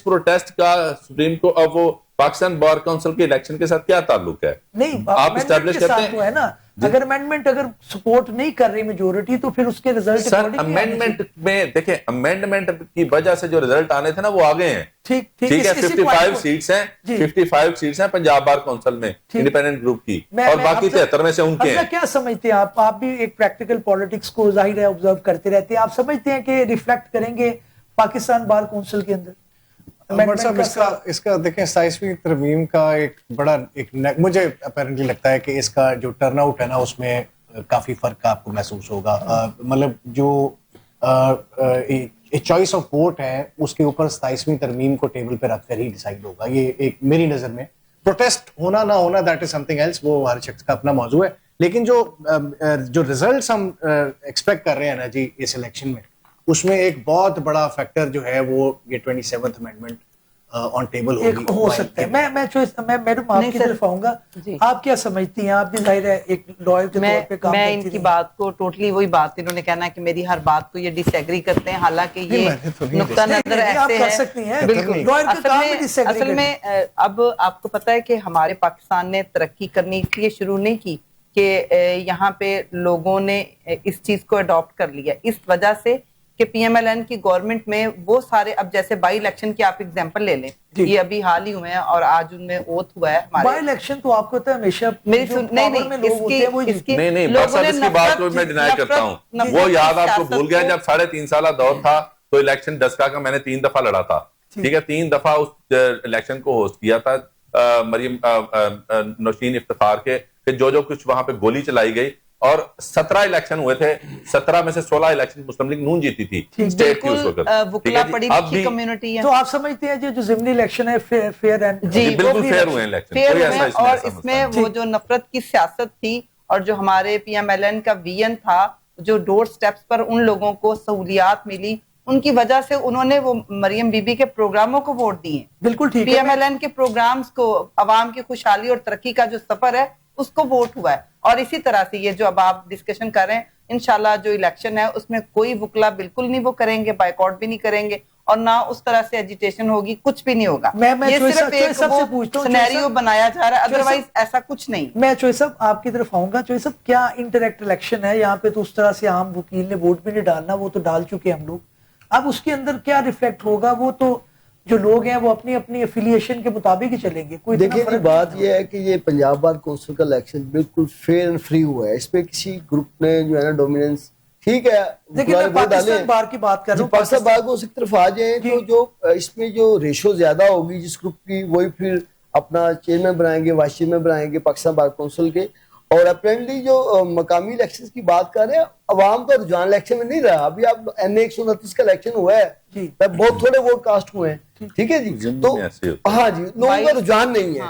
प्रोटेस्ट का सुप्रीम को अब वो पाकिस्तान बार काउंसिल के इलेक्शन के साथ क्या ताल्लुक है? नहीं आप amendment इस्टेब्लिश के करते साथ तो हैं है ना। अगर अमेंडमेंट अगर सपोर्ट नहीं कर रही मेजोरिटी तो फिर उसके रिजल्ट सर। अमेंडमेंट में देखें, अमेंडमेंट की वजह से जो रिजल्ट आने थे ना वो आ गए हैं। ठीक ठीक है, इसी 55 point को- सीट्स हैं, जी। 55 सीट्स हैं पंजाब बार काउंसिल में इंडिपेंडेंट ग्रुप की, और बाकी 73 में से उनके हमजा हैं। क्या समझते हैं आप भी एक प्रैक्टिकल पॉलिटिक्स को जाहिर है ऑब्जर्व करते रहते हैं, आप समझते हैं कि रिफ्लेक्ट करेंगे पाकिस्तान बार काउंसिल के अंदर बट साहब इसका देखें 27वीं तरमीम का एक बड़ा मुझे अपेरेंटली लगता है कि इसका जो टर्नआउट है ना उसमें काफी फर्क आपको महसूस होगा। मतलब जो चॉइस ऑफ वोट है उसके ऊपर 27वीं तरमीम को टेबल पे रखकर ही डिसाइड होगा। ये एक मेरी नजर में प्रोटेस्ट होना ना होना दैट इज समथिंग एल्स, वो हर शख्स का अपना मौजू है। लेकिन जो रिजल्ट्स हम एक्सपेक्ट कर रहे हैं ना जी इस इलेक्शन में, उसमें एक बहुत बड़ा फैक्टर जो है वो ये 27th अमेंडमेंट ऑन टेबल एक हो सकता है। मैं मैडम आपकी तरफ आऊंगा, आप क्या समझती हैं? आप भी जाहिर है एक लॉयर के तौर पे काम मैं करती इनकी रही। बात को टोटली वही बात इन्होंने कहना कि मेरी हर बात को ये डिसएग्री करते हैं, हालांकि ये मैंने तो नहीं नुक्ता नहीं, नजर नहीं, आप ऐसे कर है। सकती हैं। बिल्कुल। लॉयर का काम है disagree असल करना। में अब आपको पता है कि हमारे पाकिस्तान ने तरक्की करनी इसलिए शुरू नहीं की कि यहाँ पे लोगों ने इस चीज को अडॉप्ट कर लिया, इस वजह से कि पीएमएलएन की गवर्नमेंट में वो सारे, अब जैसे बाई इलेक्शन की आप एग्जांपल ले लें, ये अभी हाल ही हुए हैं और आज उनमें ओथ हुआ है बाई हमारे। इलेक्शन तो आपको पता है हमेशा मेरी जो सुन नहीं power में लोग होते हैं वो इसकी नहीं लोगों बस अब ने इसकी बात को नफरत- मैं डिनाई करता हूँ। नफरत वो की याद आपको सियासत भूल गया को- जब 3.5 साल दौर था तो इलेक्शन डस्का का मैंने 3 दफा लड़ा था। ठीक है, 3 दफा उस इलेक्शन को होस्ट किया था मरियम नौशीन इफ्तिखार के, फिर जो कुछ वहां पे गोली चलाई गई, और 17 इलेक्शन हुए थे, 17 में से 16 इलेक्शन मुस्लिम लीग नून जीती थी स्टेट की उस बिल्कुल वक्त। वुकला पढ़ी अब लिखी भी कम्युनिटी है। तो आप समझते हैं जो जिमनी इलेक्शन है फेयर एंड जी, बिल्कुल वो भी फेयर हुए इलेक्शन, फेयर कोई हुए ऐसा हैं, इसमें और ऐसा इसमें मसला वो जो नफरत की सियासत थी और जो हमारे पीएमएलएन का विजन था, जो डोर स्टेप्स पर उन लोगों को सहूलियात मिली, उनकी वजह से उन्होंने वो मरियम बीबी के प्रोग्रामों को वोट दिए। बिल्कुल ठीक है। पीएमएलएन के प्रोग्राम्स को, अवाम की खुशहाली और तरक्की का जो सफर है उसको वोट हुआ है। और इसी तरह से ये जो अब आप डिस्कशन कर रहे हैं, इंशाल्लाह जो इलेक्शन है उसमें कोई वुकला बिल्कुल नहीं वो करेंगे, बायकॉट भी नहीं करेंगे, और ना उस तरह से एजिटेशन होगी, कुछ भी नहीं होगा। मैं ये चोइस सिर्फ साहब- एक चोइस साहब से वो पूछता हूं, सिनेरियो चोइस साहब- बनाया जा रहा है, चोइस अदरवाइज साहब- ऐसा कुछ नहीं। मैं चोइस साहब आपकी तरफ आऊंगा। चोइस साहब क्या इंटरैक्ट इलेक्शन है यहाँ पे? तो उस तरह से आम वकील ने वोट भी नहीं डालना, वो तो डाल चुके हम लोग। अब उसके अंदर क्या रिफ्लेक्ट होगा? वो तो जो लोग हैं वो अपनी अपनी एफिलिएशन के मुताबिक ही चलेंगे। कोई इतना देखिए जी फर्क बात नहीं यह है कि ये पंजाब बार काउंसिल का इलेक्शन बिल्कुल फेयर एंड फ्री हुआ है। इसमें किसी ग्रुप ने जो है ना डोमिनेंस, ठीक है, देखिए मैं वोट डाले पाकिस्तान बार की बात कर रहा जी, हूँ। पाकिस्तान बार को उसी तरफ आ जाए तो जो इसमें जो रेशो ज्यादा होगी जिस ग्रुप की, वही फिर अपना चेयरमैन बनाएंगे, वाइस चेयरमैन बनाएंगे पाकिस्तान बार काउंसिल के। और अपेरेंटली जो मकामी इलेक्शंस की बात कर रहे हैं, अवाम का रुझान इलेक्शन में नहीं रहा। अभी आप NA 129 का इलेक्शन हुआ है, बहुत थोड़े वोट कास्ट हुए हैं, ठीक है जी। तो हाँ जी, लोगों का रुझान नहीं है।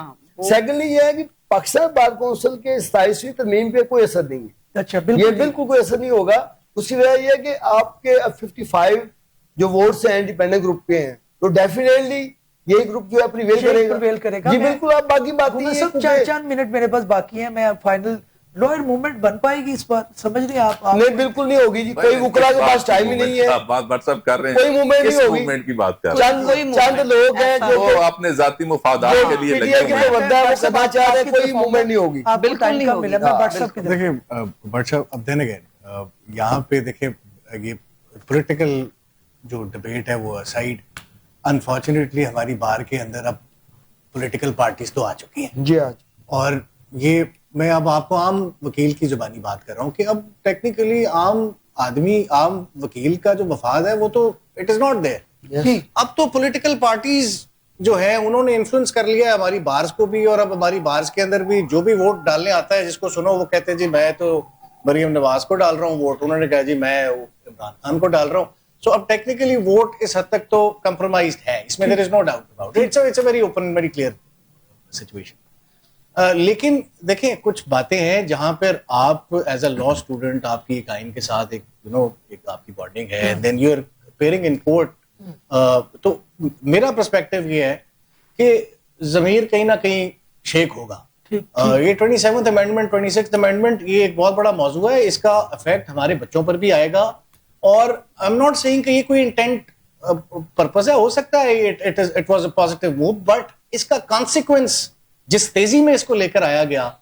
सेकेंडली ये है कि पाकिस्तान बार काउंसिल के 27वीं तरमीम पे कोई असर नहीं है। अच्छा, ये बिल्कुल कोई असर नहीं होगा। उसकी वजह यह है कि आपके 55 जो वोट्स हैं इंडिपेंडेंट ग्रुप के हैं, तो डेफिनेटली यही ग्रुप जो है प्रिवेल करेगा। जी बिल्कुल। आप बाकी बात नहीं है, 4 मिनट मेरे पास बाकी है। मैं फाइनल लॉयर मूवमेंट बन पाएगी इस बार? समझ रहे हैं आप? नहीं, बिल्कुल नहीं होगी जी। कोई वुकला के पास टाइम ही नहीं है, बात व्हाट्सएप कर रहे हैं, कोई मूवमेंट नहीं होगी। मूवमेंट की बात कर रहे हैं, चंद लोग हैं जो वो अपने जाती मुफादात के लिए लगे हुए हैं। बंदा है वो करना चाह रहे हैं, कोई मूवमेंट नहीं होगी। बिल्कुल नहीं होगी। देखिए बट अब देन अगेन यहाँ पे देखिए ये पॉलिटिकल जो डिबेट है वो असाइड, अनफॉर्चुनेटली हमारी बार के अंदर अब पॉलिटिकल पार्टीज तो आ चुकी हैं जी आज। और ये मैं अब आपको आम वकील की जुबानी बात कर रहा हूँ कि अब टेक्निकली आम आदमी आम वकील का जो मफाद है वो तो इट इज नॉट देयर। अब तो पॉलिटिकल पार्टीज जो है उन्होंने इन्फ्लुएंस कर लिया है हमारी बार्स को भी, और अब हमारी बार्स के अंदर भी जो भी वोट डालने आता है, जिसको सुनो वो कहते हैं जी मैं तो मरियम नवाज को डाल रहा हूँ वोट, उन्होंने कहा जी मैं इमरान खान को डाल रहा हूँ। सो अब टेक्निकली वोट इस हद तक तो कंप्रोमाइज्ड है, इसमें there is no doubt about it. It's a very open very clear situation. लेकिन देखें कुछ बातें हैं जहां पर आप एज अ लॉ स्टूडेंट आपकी एक आइन के साथ एक एक आपकी बॉन्डिंग है, then you are appearing in court. तो मेरा पर्सपेक्टिव ये है कि जमीर कहीं ना कहीं शेक होगा। ये 27th अमेंडमेंट 26th अमेंडमेंट ये एक बहुत बड़ा मौजू है, इसका इफेक्ट हमारे बच्चों पर भी आएगा। और आई एम नॉट सेइंग कि ये कोई इंटेंट पर्पस है, हो सकता है it was a positive move, but इसका कॉन्सिक्वेंस जिस तेजी में इसको लेकर आया गया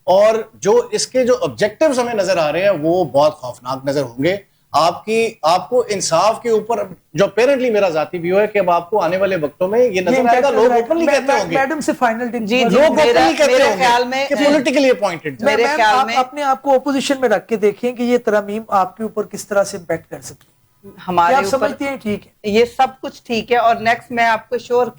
और जो इसके जो ऑब्जेक्टिव्स हमें नजर आ रहे हैं वो बहुत खौफनाक नजर होंगे। आपको इंसाफ के ऊपर जो अपेरेंटली मेरा जाती व्यू है कि अब आपको आने वाले वक्तों में ये नजर आएगा, लोग ओपनली कहते होंगे मैडम से फाइनल जी, लोग ओपनली कहते होंगे कि पॉलिटिकली अपॉइंटेड। मेरे ख्याल में अपने आप को ऑपोजिशन में रख के देखें कि ये तरमीम आपके ऊपर किस तरह से इम्पैक्ट कर सकती है। हमारे आप ऊपर समझते हैं ठीक है, ये सब कुछ ठीक है। और नेक्स्ट मैं आपको श्योर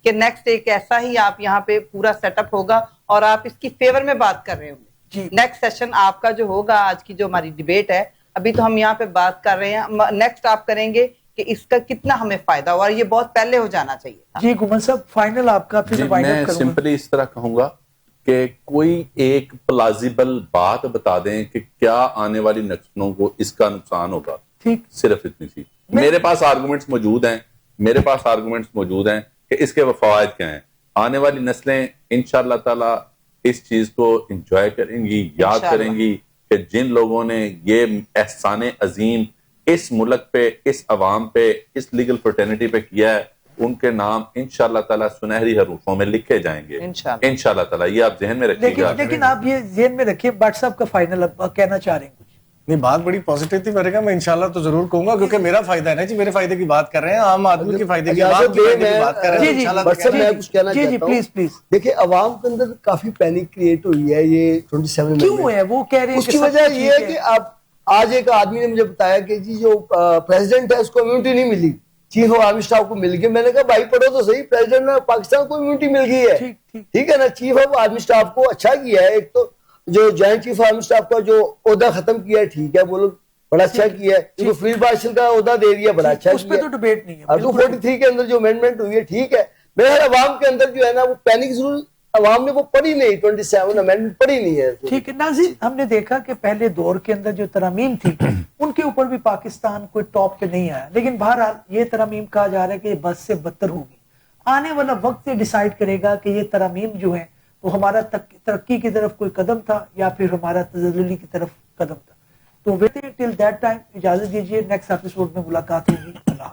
कि नेक्स्ट एक ऐसा ही आप यहाँ पे पूरा सेटअप होगा और आप इसकी फेवर में बात कर रहे होंगे। नेक्स्ट सेशन आपका जो होगा, आज की जो हमारी डिबेट है, अभी तो हम यहाँ पे बात कर रहे हैं, नेक्स्ट आप करेंगे कि इसका कितना हमें फायदा हुआ। ये बहुत पहले हो जाना चाहिए था। जी गुमन साहब फाइनल आपका फिर मैं सिंपली इस तरह कहूंगा कि कोई एक प्लाजिबल बात बता दें कि क्या आने वाली नस्लों को इसका नुकसान होगा, ठीक, सिर्फ इतनी सी। मेरे पास आर्गुमेंट्स मौजूद हैं कि इसके फवायद क्या हैं। आने वाली नस्लें इंशाअल्लाह ताला इस चीज को एंजॉय करेंगी, याद करेंगी कि जिन लोगों ने ये एहसान अजीम इस मुल्क पे, इस अवाम पे, इस लीगल फ्रेटर्निटी पे किया है, उनके नाम इंशाअल्लाह ताला सुनहरी हरूफों में लिखे जाएंगे इंशाअल्लाह ताला। ये आप जहन में रखिएगा। लेकिन आप ये जहन में रखिए, भट्ट साहब का फाइनल कहना चाह रहे हैं कुछ? नहीं, बात बड़ी पॉजिटिव थी मेरे का, मैं इंशाल्लाह तो जरूर कहूंगा क्योंकि मेरा फायदा है ना जी, मेरे फायदे की बात कर रहे हैं, आम आदमी के फायदे की बात कर रहे हैं। इंशाल्लाह मैं कुछ कहना चाहता हूं। प्लीज देखिए अवाम के अंदर काफी पैनिक क्रिएट हुई है ये 27 में। क्यों है वो कह रहे हैं? उसकी वजह ये है कि अब आज एक आदमी ने मुझे बताया कि जी जो प्रेसिडेंट है उसको इम्यूनिटी नहीं मिली, चीफ ऑफ आर्मी स्टाफ को मिल गई। मैंने कहा भाई पढ़ो तो सही, प्रेसिडेंट ने पाकिस्तान को इम्यूनिटी मिल गई है, ठीक है ना। चीफ ऑफ आर्मी स्टाफ को अच्छा किया है, एक तो जो जॉइंट चीफ आर्मी स्टाफ का जो ओहदा खत्म किया है, ठीक है, वो लोग बड़ा अच्छा किया है। जो फील्ड मार्शल का ओहदा दे दिया, बड़ा अच्छा उस पे तो डिबेट नहीं है। आर्टिकल 43 के अंदर जो अमेंडमेंट हुई है, ठीक है। मेरे अवाम के अंदर जो है ना वो पैनिक जरूर, अवाम ने वो पढ़ी नहीं, 27 अमेंडमेंट पढ़ी नहीं है। ठीक है नाज़िर, हमने देखा कि पहले दौर के अंदर जो तरमीम थी उनके ऊपर भी पाकिस्तान कोई टॉप पे नहीं आया, लेकिन बहरहाल ये तरमीम कहा जा रहा है कि बस से बदतर होगी। आने वाला वक्त ये डिसाइड करेगा कि ये तरमीम जो है वो हमारा तरक्की की तरफ कोई कदम था या फिर हमारा तज़ल्लुली की तरफ कदम था। तो वेट टिल दैट टाइम, इजाजत दीजिए, नेक्स्ट एपिसोड में मुलाकात होगी। अल्लाह।